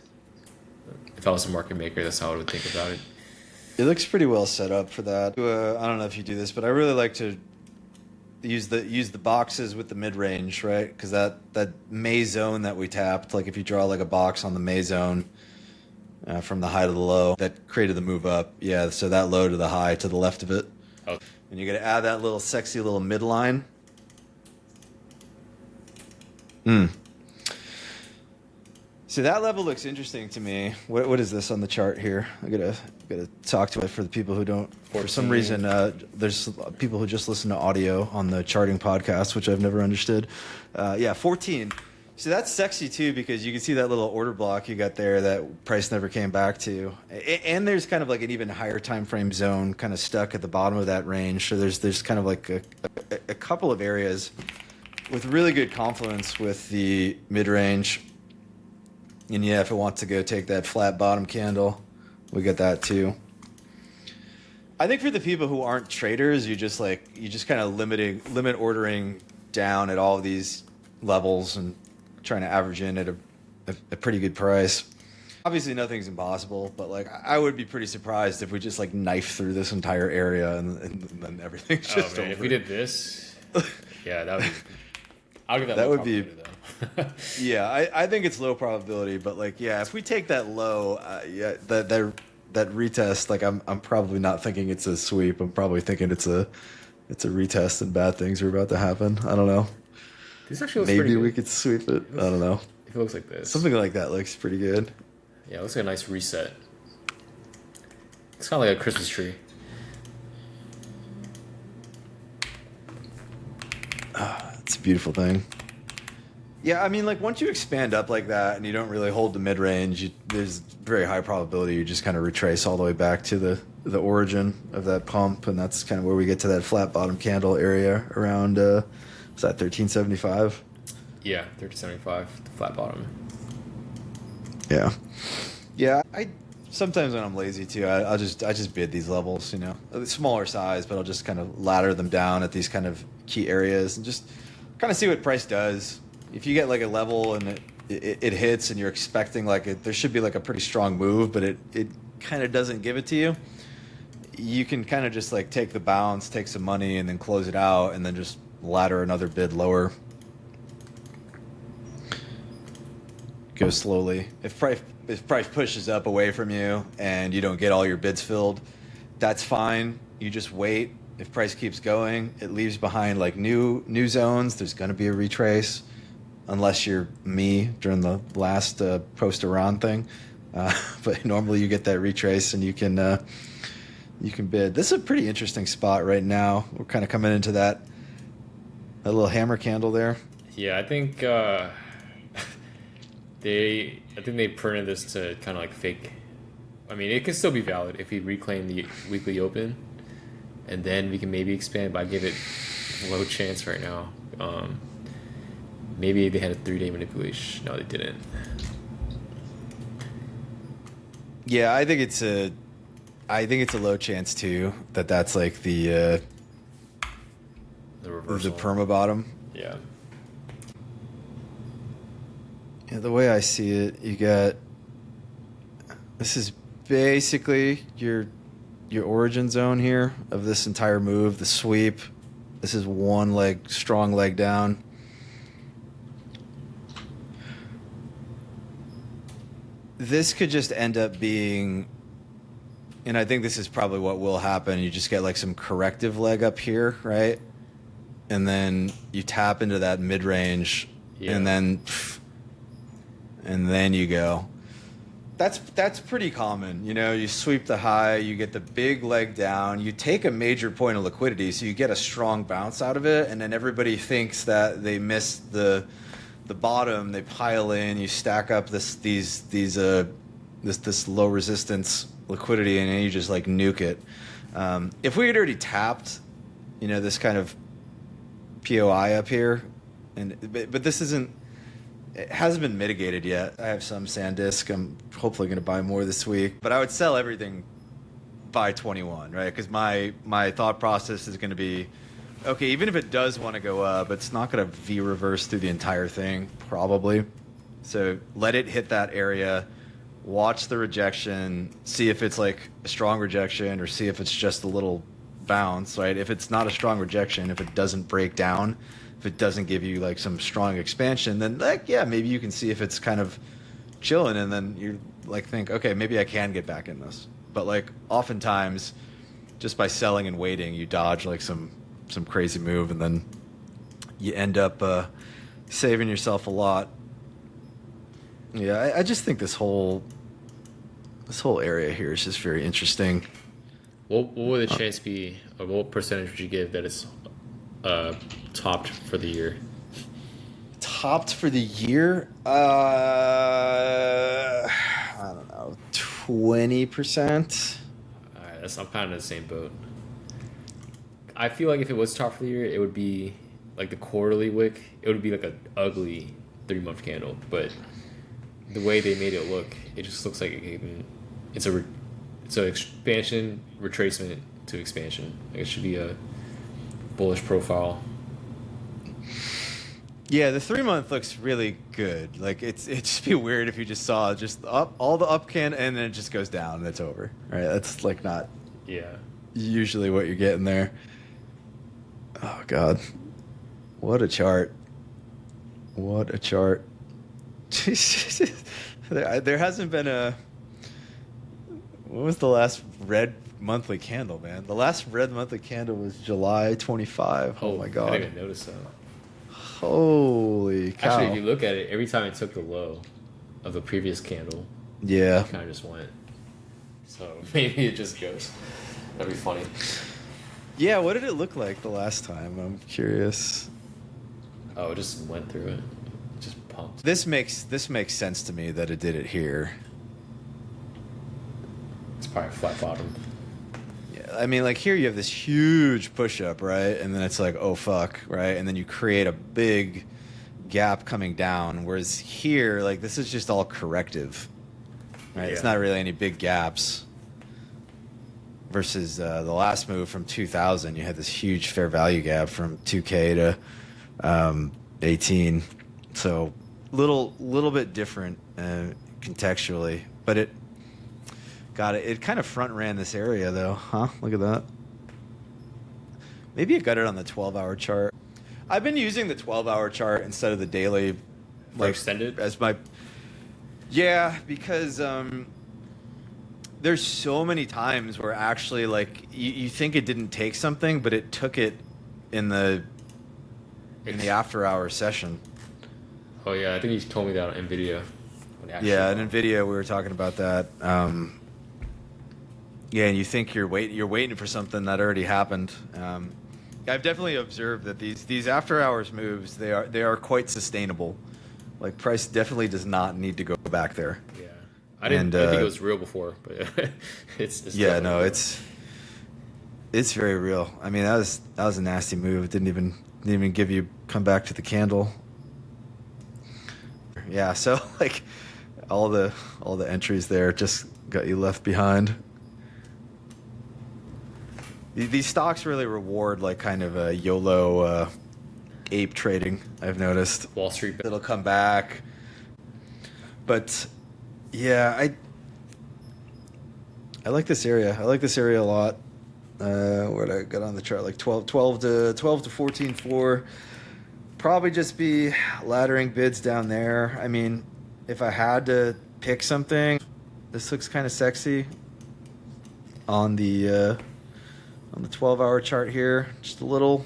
If I was a market maker, that's how I would think about it. It looks pretty well set up for that. I don't know if you do this, but I really like to use the boxes with the mid range, right? Because that May zone that we tapped, like if you draw like a box on the May zone from the high to the low, that created the move up. Yeah, so that low to the high to the left of it, Oh, and you got to add that little sexy little midline. So that level looks interesting to me. What is this on the chart here? I gotta talk to it for the people who don't. For some 14. reason, there's people who just listen to audio on the charting podcast, which I've never understood. Yeah, 14. So that's sexy too because you can see that little order block you got there that price never came back to, and there's kind of like an even higher time frame zone kind of stuck at the bottom of that range. So there's kind of like a couple of areas with really good confluence with the mid range. And yeah, if it wants to go take that flat bottom candle, we get that too. I think for the people who aren't traders, you just kind of limit ordering down at all of these levels and trying to average in at a pretty good price. Obviously, nothing's impossible, but like I would be pretty surprised if we just like knife through this entire area and then everything's just over. If we did this, yeah, that would. I'll give that. That low would be. probability, though. Yeah, I think it's low probability, but like yeah, if we take that low, yeah, that retest, like I'm probably not thinking it's a sweep. I'm probably thinking it's a retest and bad things are about to happen. I don't know. This actually looks Maybe pretty we good. could sweep it. I don't know. If it looks like this, Something like that looks pretty good. yeah, it looks like a nice reset. It's kind of like a Christmas tree. It's a beautiful thing. Yeah, I mean, like once you expand up like that and you don't really hold the mid range, there's very high probability you just kind of retrace all the way back to the origin of that pump, and that's kind of where we get to that flat bottom candle area around. Is that 1375? Yeah, 3075, the flat bottom. Yeah, yeah. I sometimes when I'm lazy too, I just bid these levels, you know, smaller size, but I'll just kind of ladder them down at these kind of key areas and just kind of see what price does. If you get like a level and it hits and you're expecting like there should be like a pretty strong move, but it kind of doesn't give it to you, you can kind of just like take the bounce, take some money, and then close it out, and then just ladder another bid lower. go slowly. If price pushes up away from you and you don't get all your bids filled, that's fine. You just wait. If price keeps going, it leaves behind like new zones. There's going to be a retrace, unless you're me during the last post-Iran thing. But normally you get that retrace and you can bid. This is a pretty interesting spot right now. We're kind of coming into that little hammer candle there. Yeah, I think they printed this to kind of like fake. I mean, it can still be valid if we reclaim the weekly open, and then we can maybe expand. But I give it low chance right now. Maybe they had a 3-day manipulation. No, they didn't. Yeah, I think it's a low chance too that's like the reversal. the perma bottom. Yeah. Yeah, the way I see it, you got this is basically your origin zone here of this entire move, the sweep. This is one leg, strong leg down. This could just end up being, and I think this is probably what will happen. You just get like some corrective leg up here, right? And then you tap into that mid-range, and then you go. That's pretty common. You know, you sweep the high, you get the big leg down, you take a major point of liquidity, so you get a strong bounce out of it, and then everybody thinks that they missed the bottom. They pile in, you stack up this low resistance liquidity, and then you just like nuke it. If we had already tapped, you know, this kind of POI up here, but this isn't. It hasn't been mitigated yet. I have some SanDisk. I'm hopefully going to buy more this week, but I would sell everything by 21, right? Because my thought process is going to be, okay, even if it does want to go up, it's not going to V reverse through the entire thing, probably. So let it hit that area, watch the rejection, see if it's like a strong rejection or see if it's just a little bounce, right? If it's not a strong rejection, if it doesn't break down, if it doesn't give you like some strong expansion, then like, yeah, maybe you can see if it's kind of chilling, and then you like think, okay, maybe I can get back in this. But like oftentimes just by selling and waiting, you dodge like some crazy move, and then you end up saving yourself a lot. Yeah, I just think this whole area here is just very interesting. What would the chance be, or what percentage would you give that it's topped for the year? Topped for the year? I don't know, 20%. All right, I'm kind of in the same boat. I feel like if it was top for the year, it would be like the quarterly wick. It would be like an ugly 3-month candle, but the way they made it look, it just looks like it's an expansion, retracement to expansion. Like it should be a bullish profile. Yeah, the 3-month looks really good. Like it'd just be weird if you just saw just up all the up can and then it just goes down and it's over. Right? That's like not usually what you're getting there. Oh God, what a chart! What a chart! There hasn't been a. When was the last red monthly candle, man? The last red monthly candle was July 25. Oh my God! I didn't even notice that. Holy cow! Actually, if you look at it, every time it took the low of the previous candle, yeah, it kind of just went. So maybe it just goes. That'd be funny. Yeah, what did it look like the last time? I'm curious. Oh, it just went through it. Just pumped. This makes sense to me that it did it here. It's probably a flat bottom. Yeah, I mean, like here you have this huge push up, right? And then it's like, oh fuck, right? And then you create a big gap coming down. Whereas here, like this is just all corrective, right? Yeah. It's not really any big gaps. Versus the last move from 2000, you had this huge fair value gap from 2K to 18. So little bit different contextually, but it kind of front ran this area though, huh? Look at that. Maybe it got it on the 12-hour chart. I've been using the 12-hour chart instead of the daily, Like extended as my. Yeah, because there's so many times where actually like you think it didn't take something, but it took it in the after hour session. Oh yeah, I think you told me that on Nvidia. Yeah, in Nvidia we were talking about that. Yeah, and you think you're waiting for something that already happened. I've definitely observed that these after hours moves they are quite sustainable. Like price definitely does not need to go back there. Yeah, I didn't think it was real before, but it's yeah, no, real. it's very real. I mean, that was a nasty move. It didn't even give you come back to the candle. Yeah, so like all the entries there just got you left behind. These stocks really reward like kind of a YOLO ape trading. I've noticed Wall Street. it'll come back, but yeah, I like this area. I like this area a lot. Where did I get on the chart? Like 12 to 14.4. Probably just be laddering bids down there. I mean, if I had to pick something, this looks kind of sexy on the 12-hour chart here. Just a little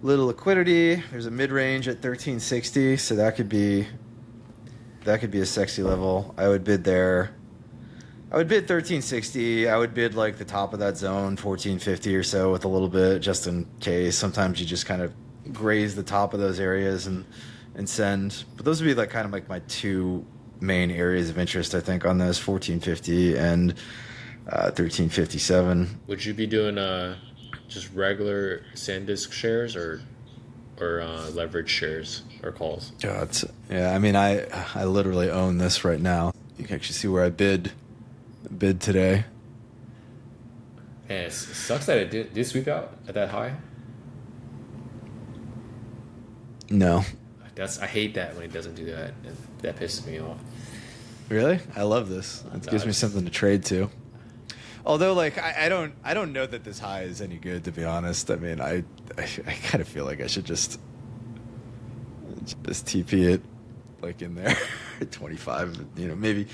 liquidity. There's a mid-range at 1360, so that could be a sexy level. I would bid there. I would bid 1360. I would bid like the top of that zone, 1450 or so, with a little bit just in case. Sometimes you just kind of graze the top of those areas and send. But those would be like kind of like my two main areas of interest, I think, on this 1450 and 1357. Would you be doing just regular SanDisk shares or leverage shares or calls? Yeah, I mean, I literally own this right now. You can actually see where I bid today. And it sucks that it did sweep out at that high. No. I hate that when it doesn't do that. That pisses me off. Really? I love this. It gives me something to trade to. Although, like, I don't know that this high is any good, to be honest. I mean, I kind of feel like I should just TP it, like, in there, 25, maybe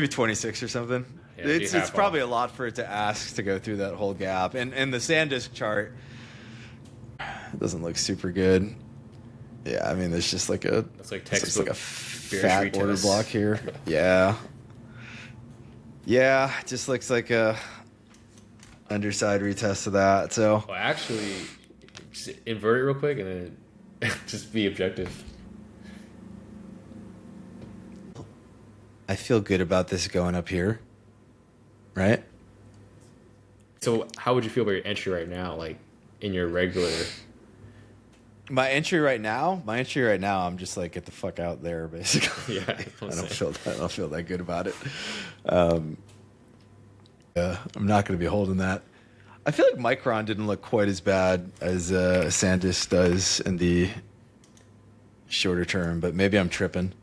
26 or something. Yeah, it's probably a lot for it to ask to go through that whole gap. And the SanDisk chart doesn't look super good. Yeah, I mean, there's just like it's like textbook like a fat order block here. Yeah. Yeah, just looks like a underside retest of that. So well, actually, just invert it real quick and then just be objective. I feel good about this going up here, right? So how would you feel about your entry right now, like in your regular? My entry right now, I'm just like, get the fuck out there, basically. Yeah, I don't feel that good about it. I'm not going to be holding that. I feel like Micron didn't look quite as bad as SanDisk does in the shorter term, but maybe I'm tripping.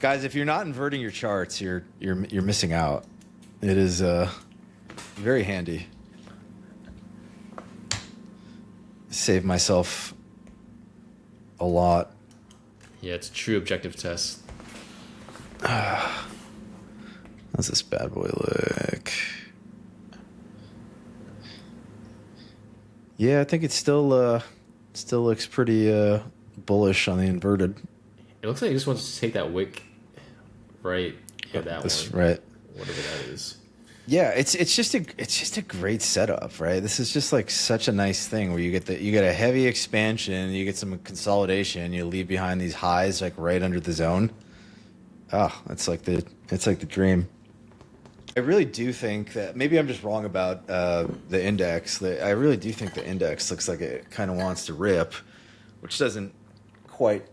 Guys, if you're not inverting your charts, you're missing out. It is very handy. Save myself a lot. Yeah, it's a true objective test. How's this bad boy look? Yeah, I think it still looks pretty bullish on the inverted. It looks like he just wants to take that wick, right? Yeah, that one. Right. Whatever that is. Yeah, it's just a great setup, right? This is just like such a nice thing where you get a heavy expansion, you get some consolidation, you leave behind these highs like right under the zone. Oh, it's like the dream. I really do think that maybe I'm just wrong about the index. I really do think the index looks like it kind of wants to rip, which doesn't quite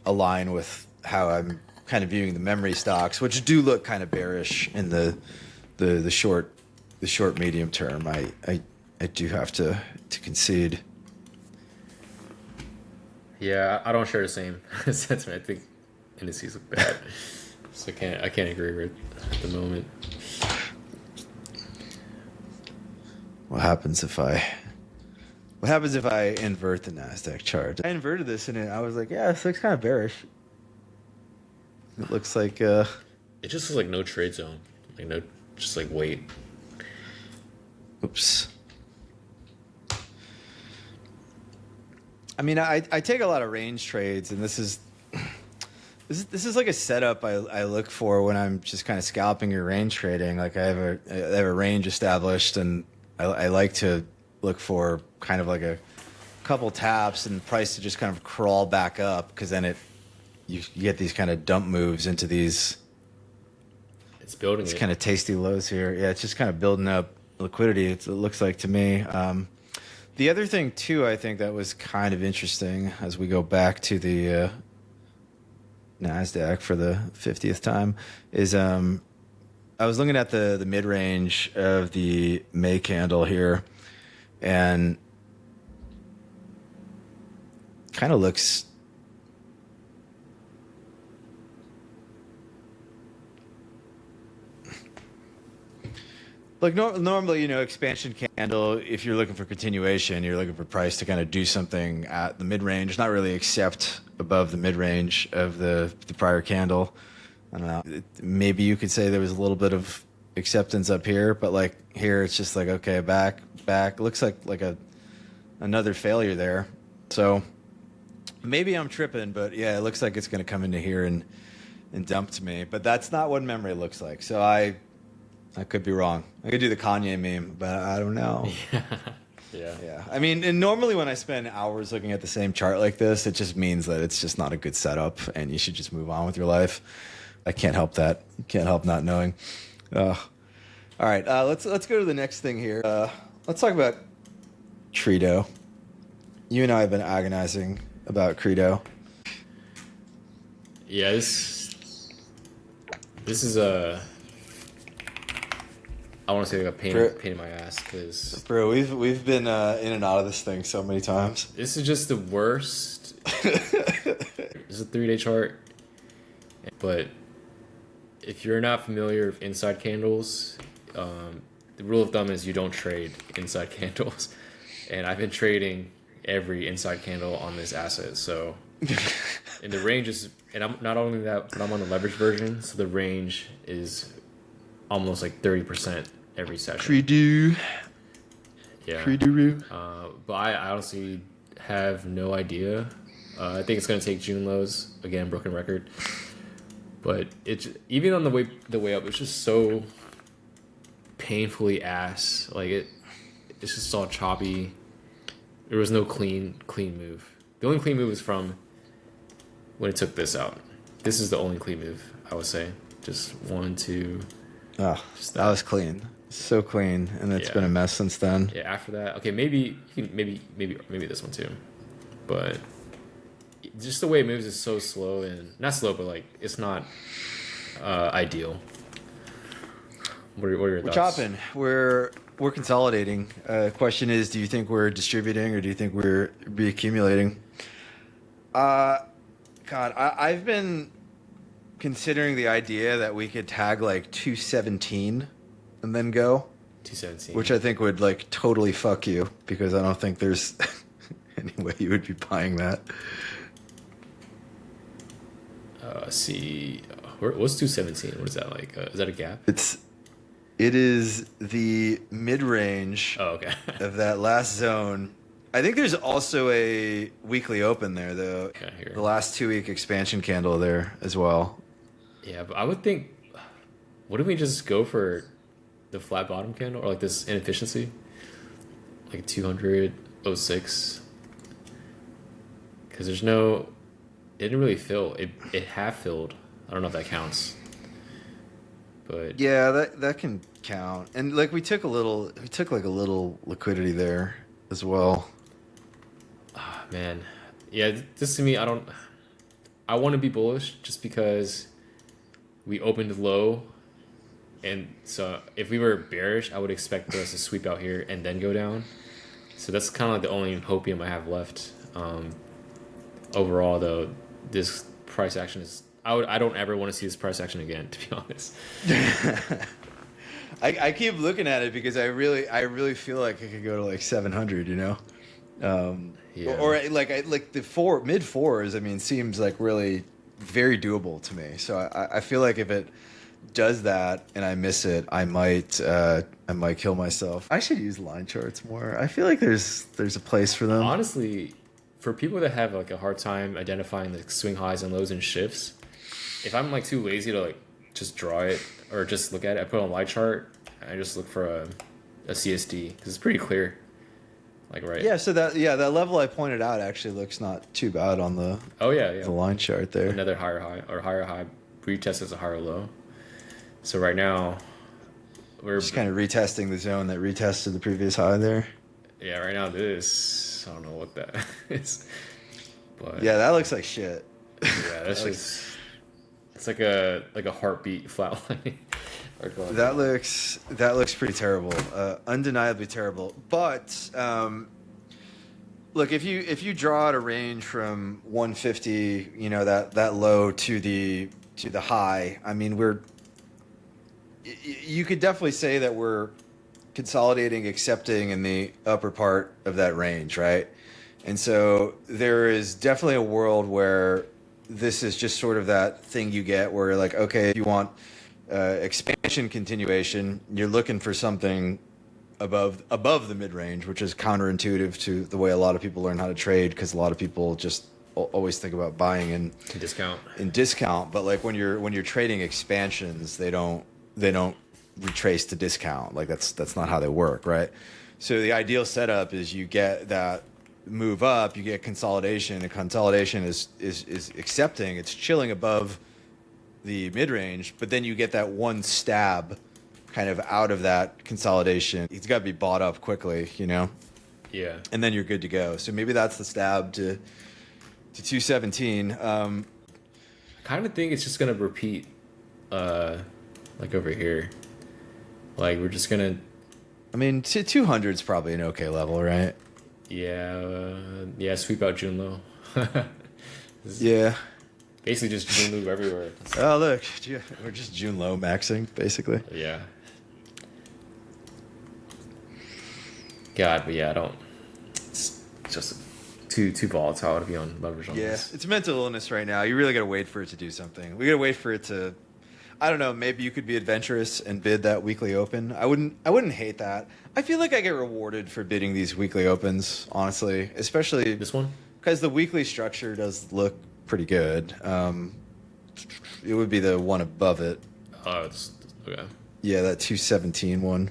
align with how I'm kind of viewing the memory stocks, which do look kind of bearish in the short medium term. I do have to concede. Yeah, I don't share the same sentiment. I think indices look bad, so I can't agree with at the moment. What happens if I invert the Nasdaq chart? I inverted this and I was like, yeah, this looks kind of bearish. It looks like It just looks like no trade zone. Like no, just like wait. oops. I mean, I take a lot of range trades, and this is like a setup I look for when I'm just kind of scalping or range trading. Like I have a range established, and I like to look for kind of like a couple taps and price to just kind of crawl back up, because then you get these kind of dump moves into these. It's building. It's kind of tasty lows here. Yeah, it's just kind of building up liquidity. It looks like to me. The other thing too, I think that was kind of interesting as we go back to the Nasdaq for the 50th time is I was looking at the mid range of the May candle here, and kind of looks like normally, you know, expansion candle, if you're looking for continuation, you're looking for price to kind of do something at the mid-range, not really accept above the mid-range of the prior candle. I don't know. Maybe you could say there was a little bit of acceptance up here, but like here it's just like, okay, back. Looks like another failure there. So maybe I'm tripping, but yeah, it looks like it's going to come into here and dump to me. But that's not what memory looks like. So I could be wrong. I could do the Kanye meme, but I don't know. Yeah. I mean, and normally when I spend hours looking at the same chart like this, it just means that it's just not a good setup, and you should just move on with your life. I can't help that. You can't help not knowing. All right, let's go to the next thing here. Let's talk about Credo. You and I have been agonizing about Credo. Yeah, this is a. I want to say like a pain in my ass because bro, we've been in and out of this thing so many times. this is just the worst. It's a 3-day chart, but if you're not familiar with inside candles, the rule of thumb is you don't trade inside candles, and I've been trading every inside candle on this asset. So, and the range is, and I'm not only that, but I'm on the leverage version, so the range is almost like 30% every session. Credo. Yeah. Credo. But I honestly have no idea. I think it's going to take June lows again, broken record. But it's even on the way up, it's just so painfully ass. Like it's just all choppy. There was no clean move. The only clean move was from when it took this out. This is the only clean move, I would say. Just 1, 2. Oh, that was clean. So clean, and it's been a mess since then. Yeah, after that, okay, maybe this one too, but just the way it moves is so slow, and not slow, but like it's not ideal. What are your thoughts? Chopping. We're consolidating. Question is, do you think we're distributing or do you think we're reaccumulating? God, I've been considering the idea that we could tag like 217 and then go 217, which I think would like totally fuck you, because I don't think there's any way you would be buying that. See, what's 217? What is that like? Is that a gap? It is the mid-range Okay. of that last zone. I think there's also a weekly open there, though. Okay, here. The last 2-week expansion candle there as well. Yeah, but I would think, wouldn't we just go for the flat bottom candle or like this inefficiency, like 206? Because it didn't really fill. It half filled. I don't know if that counts. But yeah, that can count. And like we took like a little liquidity there as well. oh, man, yeah, this to me, I want to be bullish just because we opened low, and so if we were bearish, I would expect us to sweep out here and then go down. So that's kind of like the only hopium I have left. Overall, though, this price action is. I don't ever want to see this price action again, to be honest. I keep looking at it because I really feel like it could go to like 700, you know, Yeah. or like the mid fours. I mean, seems like really very doable to me. So I feel like if it does that and I miss it, I might kill myself. I should use line charts more. I feel like there's a place for them. Honestly, for people that have like a hard time identifying the swing highs and lows and shifts, if I'm like too lazy to like just draw it or just look at it, I put on a line chart and I just look for a CSD because it's pretty clear. Like right. Yeah, so that level I pointed out actually looks not too bad on the the line chart there. Another higher high retest as a higher low. So right now we're just kind of retesting the zone that retested the previous high there. Yeah, right now this, I don't know what that is. But yeah, that looks like shit. Yeah, that's just it's like a heartbeat flatline. That looks pretty terrible, undeniably terrible. But look, if you draw out a range from 150, you know, that low to the high, I mean, you could definitely say that we're consolidating, accepting in the upper part of that range, right? And so there is definitely a world where this is just sort of that thing you get where you're like, okay, if you want expansion continuation, you're looking for something above the mid-range, which is counterintuitive to the way a lot of people learn how to trade, because a lot of people just always think about buying in discount. But like when you're trading expansions, they don't retrace to discount. Like that's not how they work, right? So the ideal setup is you get that move up, you get consolidation, and consolidation is accepting, it's chilling above the mid-range, but then you get that one stab kind of out of that consolidation. It's got to be bought up quickly, you know? Yeah. And then you're good to go. So maybe that's the stab to 217. I kind of think it's just going to repeat like over here. Like we're just going to... I mean, 200 is probably an okay level, right? Yeah, sweep out June low. Yeah. Basically just June low everywhere. Oh, look, we're just June low maxing, basically. Yeah. God, but yeah, I don't... It's just too volatile to be on leverage on this. Yeah, it's mental illness right now. You really got to wait for it to do something. We got to wait for it to... I don't know, maybe you could be adventurous and bid that weekly open. I wouldn't hate that. I feel like I get rewarded for bidding these weekly opens, honestly, especially this one, because the weekly structure does look pretty good. It would be the one above it. Oh, it's okay. Yeah, that 217 one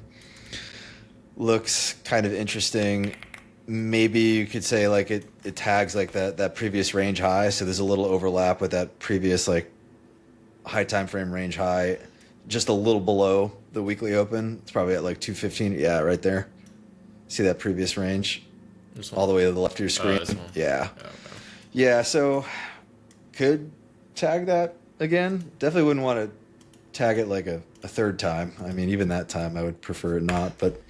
looks kind of interesting. Maybe you could say like it tags like that previous range high, so there's a little overlap with that previous like high time frame range high, just a little below the weekly open. It's probably at like 215. Yeah, right there. See that previous range? All the way to the left of your screen. Yeah. Oh, okay. Yeah, so could tag that again. Definitely wouldn't want to tag it like a third time. I mean, even that time I would prefer it not, but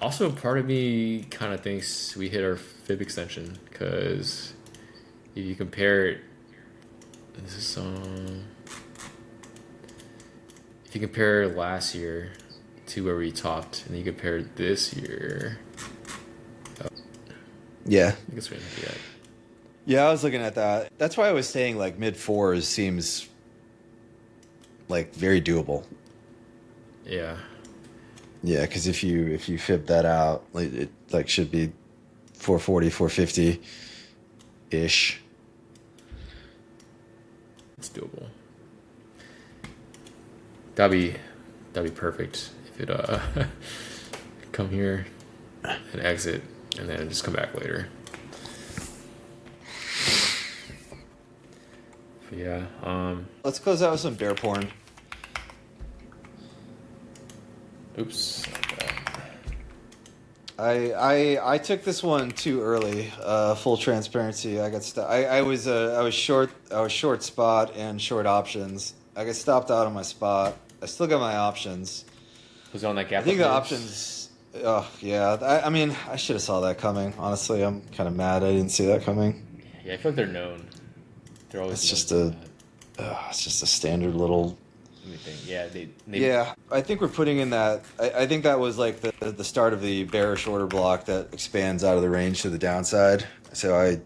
also part of me kind of thinks we hit our fib extension, because if you compare it, this is if you compare last year to where we topped, and you compare this year, yeah, I guess we didn't yet. Yeah, I was looking at that. That's why I was saying like mid fours seems like very doable. Yeah. Yeah, because if you fib that out, it like should be 440, 450 ish. It's doable. That'd be perfect if it come here and exit and then just come back later. But yeah. Let's close out with some bear porn. Oops. I took this one too early. Full transparency. I got I was short spot and short options. I got stopped out on my spot. I still got my options. Was it on that gap? I think the options. Oh yeah. I mean, I should have saw that coming. Honestly, I'm kind of mad I didn't see that coming. Yeah, I feel like they're known. They're always. It's just a standard little. Yeah, yeah, I think we're putting in that. I think that was like the start of the bearish order block that expands out of the range to the downside. So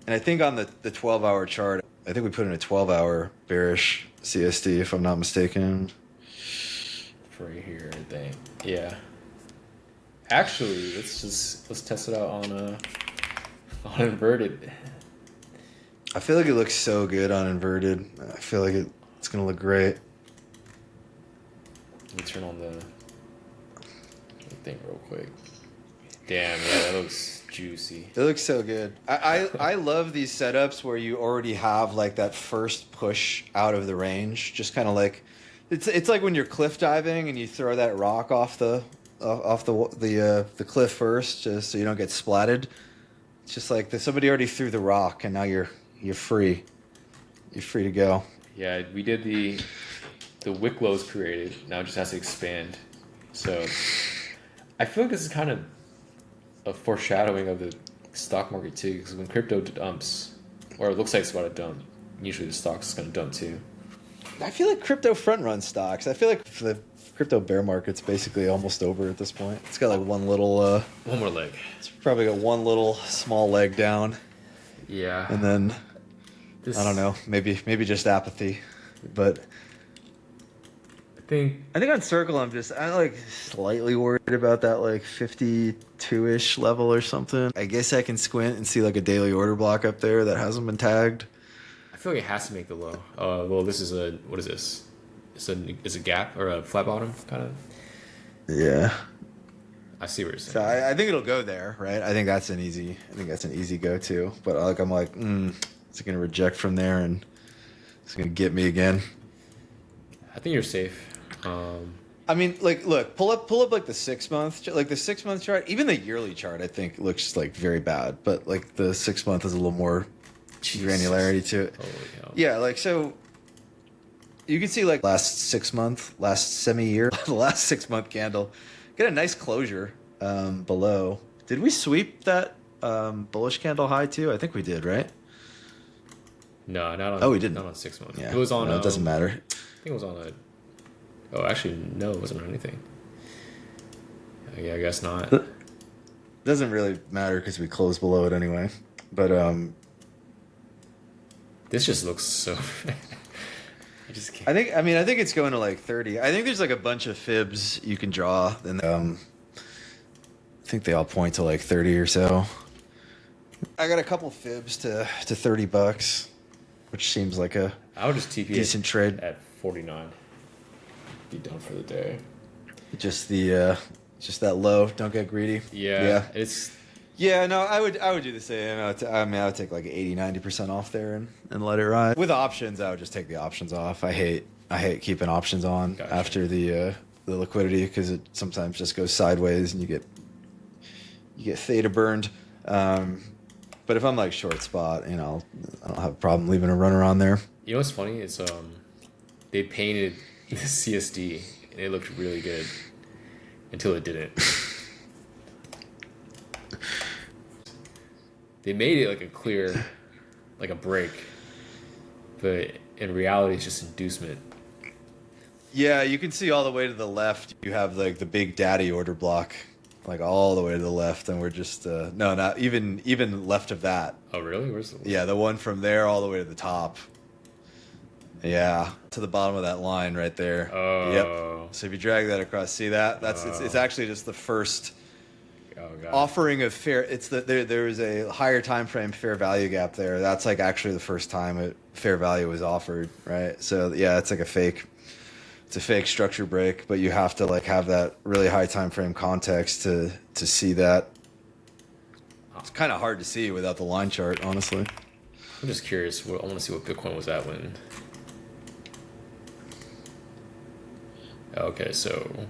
And I think on the 12-hour chart, I think we put in a 12-hour bearish CSD, if I'm not mistaken. Right here, I think. Yeah. Actually, let's test it out on inverted. I feel like it looks so good on inverted. I feel like it's gonna look great. Let me turn on the thing real quick. Damn, yeah, that looks juicy. It looks so good. I love these setups where you already have like that first push out of the range. Just kind of like it's like when you're cliff diving and you throw that rock off the cliff first, just so you don't get splatted. It's just like somebody already threw the rock and now you're free. You're free to go. Yeah, we did the wick lows created. Now it just has to expand. So I feel like this is kind of a foreshadowing of the stock market too, because when crypto dumps, or it looks like it's about to dump, usually the stock's going to dump too. I feel like crypto front run stocks. I feel like the crypto bear market's basically almost over at this point. It's got like one little one more leg. It's probably got one little small leg down. Yeah. And then I don't know, maybe just apathy. But I think on Circle I'm like slightly worried about that like 52-ish level or something. I guess I can squint and see like a daily order block up there that hasn't been tagged. I feel like it has to make the low. Well, this is what is this? It's a gap or a flat bottom kind of. Yeah. I see what you're saying. So I think it'll go there, right? I think that's an easy go to. But I'm like, it's gonna reject from there and it's gonna get me again. I think you're safe. I mean, like, look, pull up like the 6 month, like the 6 month chart. Even the yearly chart, I think, looks like very bad. But like the 6 month is a little more granularity to it. Holy hell. Yeah, like so. You can see like last semi-year, the last 6 month candle, get a nice closure below. Did we sweep that bullish candle high too? I think we did, right? No, not on. Oh, we didn't. Not on 6 months. Yeah, It was on. It doesn't matter. I think it was on a. Oh, actually, no, it wasn't on anything. Yeah, I guess not. Doesn't really matter because we closed below it anyway. But this just looks so. I just can't. I think it's going to like 30. I think there's like a bunch of fibs you can draw, and I think they all point to like 30 or so. I got a couple fibs to $30, which seems like a I would just TP decent trade. at 49. Be done for the day. Just that low. Don't get greedy. Yeah. It's. Yeah, no, I would do the same. I would take like 80-90% off there and let it ride. With options, I would just take the options off. I hate keeping options on after the liquidity because it sometimes just goes sideways and you get theta burned. But if I'm like short spot, I don't have a problem leaving a runner on there. You know what's funny? It's they painted the CSD and it looked really good until it didn't. They made it like a clear, like a break, but in reality, it's just inducement. Yeah, you can see all the way to the left. You have like the big daddy order block, like all the way to the left, and we're just no, not even left of that. Oh, really? Where's the? Yeah, the one from there all the way to the top. Yeah, to the bottom of that line right there. Oh. Yep. So if you drag that across, see that? It's actually just the first. Oh, God. Offering of fair, there is a higher time frame fair value gap there. That's like actually the first time fair value was offered, right? So yeah, it's like a fake structure break, but you have to like have that really high time frame context to see that. It's kind of hard to see without the line chart, honestly. I'm just curious. I want to see what Bitcoin was at when. Okay, so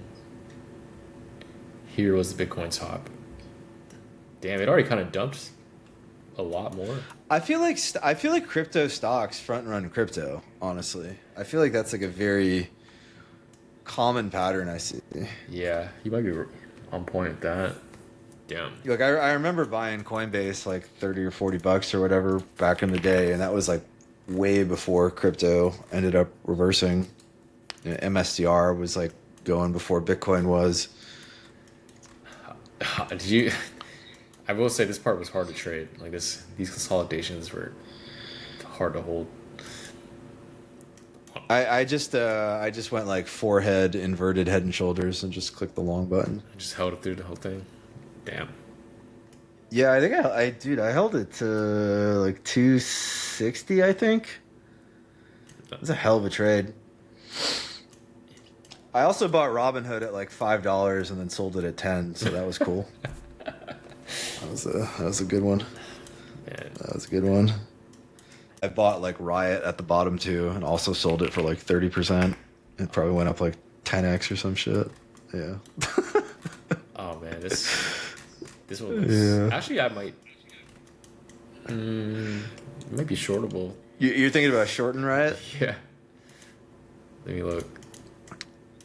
here was the Bitcoin top. Damn, it already kind of dumped a lot more. I feel like crypto stocks front run crypto. Honestly, I feel like that's like a very common pattern I see. Yeah, you might be on point at that. Damn. Like I remember buying Coinbase like $30 or $40 or whatever back in the day, and that was like way before crypto ended up reversing. MSTR was like going before Bitcoin was. Did you? I will say this part was hard to trade. Like these consolidations were hard to hold. I just went like forehead, inverted head and shoulders, and just clicked the long button. I just held it through the whole thing. Damn. Yeah, I think I held it to like 260. I think it was a hell of a trade. I also bought Robinhood at like $5 and then sold it at 10, so that was cool. that was a good one. Man. That was a good one. I bought like RIOT at the bottom too, and also sold it for like 30%. It probably went up like 10x or some shit. Yeah. Oh man, this one was actually I might be shortable. You're thinking about shorting RIOT? Yeah. Let me look.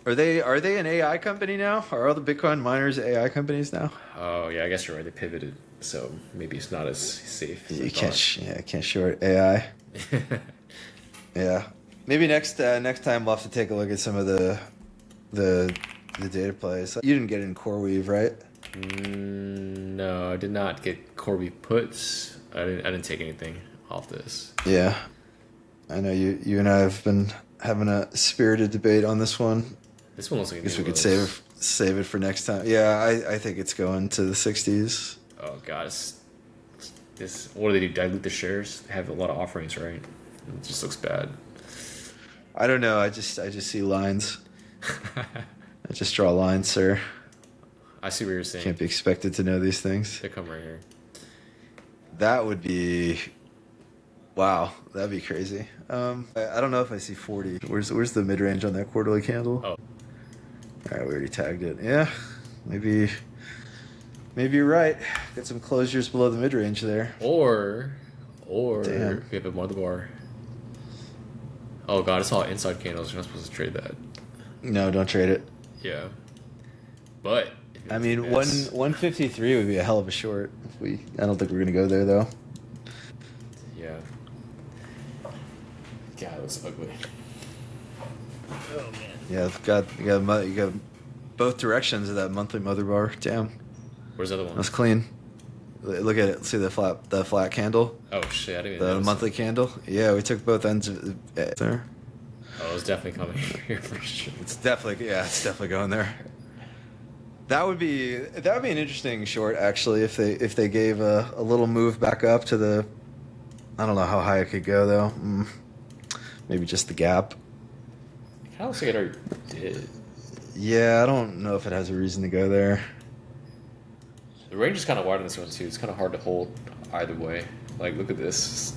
Are they an AI company now? Are all the Bitcoin miners AI companies now? Oh yeah, I guess you're right. They pivoted, so maybe it's not as safe. As You can't short AI. Yeah, maybe next time we'll have to take a look at some of the data plays. You didn't get in CoreWeave, right? No, I did not get CoreWeave puts. I didn't take anything off this. Yeah, I know you and I have been having a spirited debate on this one. This one looks like I guess we could save it for next time. Yeah, I think it's going to the 60s. Oh god, this what do they do? Dilute the shares? They have a lot of offerings, right? It just looks bad. I don't know. I just see lines. I just draw lines, sir. I see what you're saying. Can't be expected to know these things. They come right here. That would be, wow. That'd be crazy. I don't know if I see 40. Where's the mid range on that quarterly candle? Oh. All right, we already tagged it. Yeah, maybe you're right. Get some closures below the mid range there. Or Damn. we have a mother bar. Oh god, it's all inside candles. You're not supposed to trade that. No, don't trade it. Yeah. But I mean, 153 would be a hell of a short. I don't think we're gonna go there though. Yeah. God, it looks ugly. Oh man. Yeah, you got both directions of that monthly mother bar. Damn, Where's the other one? that's clean. Look at it. See the flat candle. Oh shit! I didn't even The notice monthly candle. Yeah, we took both ends of it there. that. Oh, it's definitely coming here for sure. It's definitely going there. That would be an interesting short actually if they gave a little move back up to the. I don't know how high it could go though. Maybe just the gap. It kind of looks like it already did. Yeah, I don't know if it has a reason to go there. The range is kind of wide on this one too. It's kind of hard to hold either way. Like, look at this.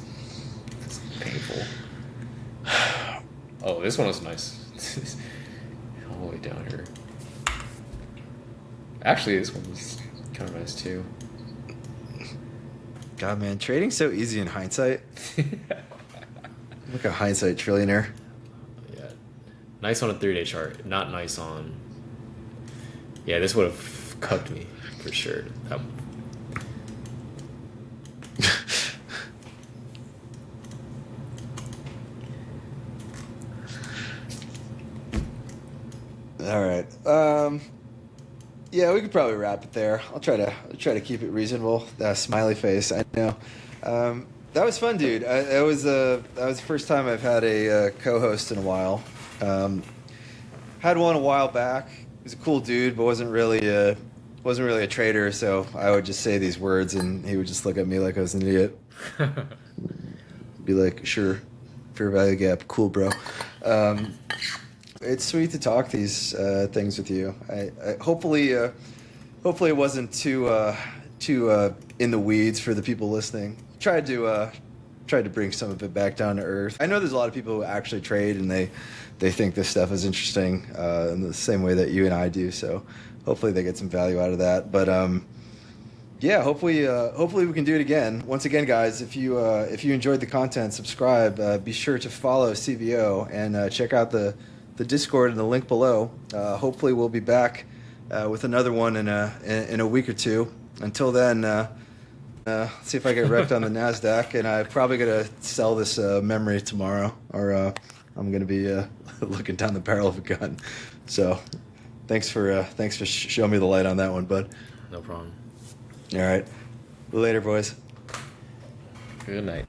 It's painful. Oh, this one was nice. All the way down here. Actually, this one was kind of nice too. God, man, trading's so easy in hindsight. Look at hindsight trillionaire. Yeah. Nice on a 3-day chart. Not nice on... Yeah, this would have cucked me for sure. All right. Yeah, we could probably wrap it there. I'll try to keep it reasonable. Smiley face. I know. That was fun, dude. That was the first time I've had a co-host in a while. Had one a while back. He was a cool dude, but wasn't really a trader. So I would just say these words, and he would just look at me like I was an idiot. Be like, "Sure, fair value gap, cool, bro." It's sweet to talk these things with you. I hopefully it wasn't too in the weeds for the people listening. Tried to bring some of it back down to earth. I know there's a lot of people who actually trade and they think this stuff is interesting in the same way that you and I do. So hopefully they get some value out of that. But yeah, hopefully we can do it again. Once again, guys, if you enjoyed the content, subscribe. Be sure to follow CVO and check out the Discord and the link below. Hopefully we'll be back with another one in a week or two. Until then. See if I get wrecked on the Nasdaq, and I'm probably gonna sell this memory tomorrow, or I'm gonna be looking down the barrel of a gun. So, thanks for showing me the light on that one, bud. No problem. All right, Later, boys. Good night.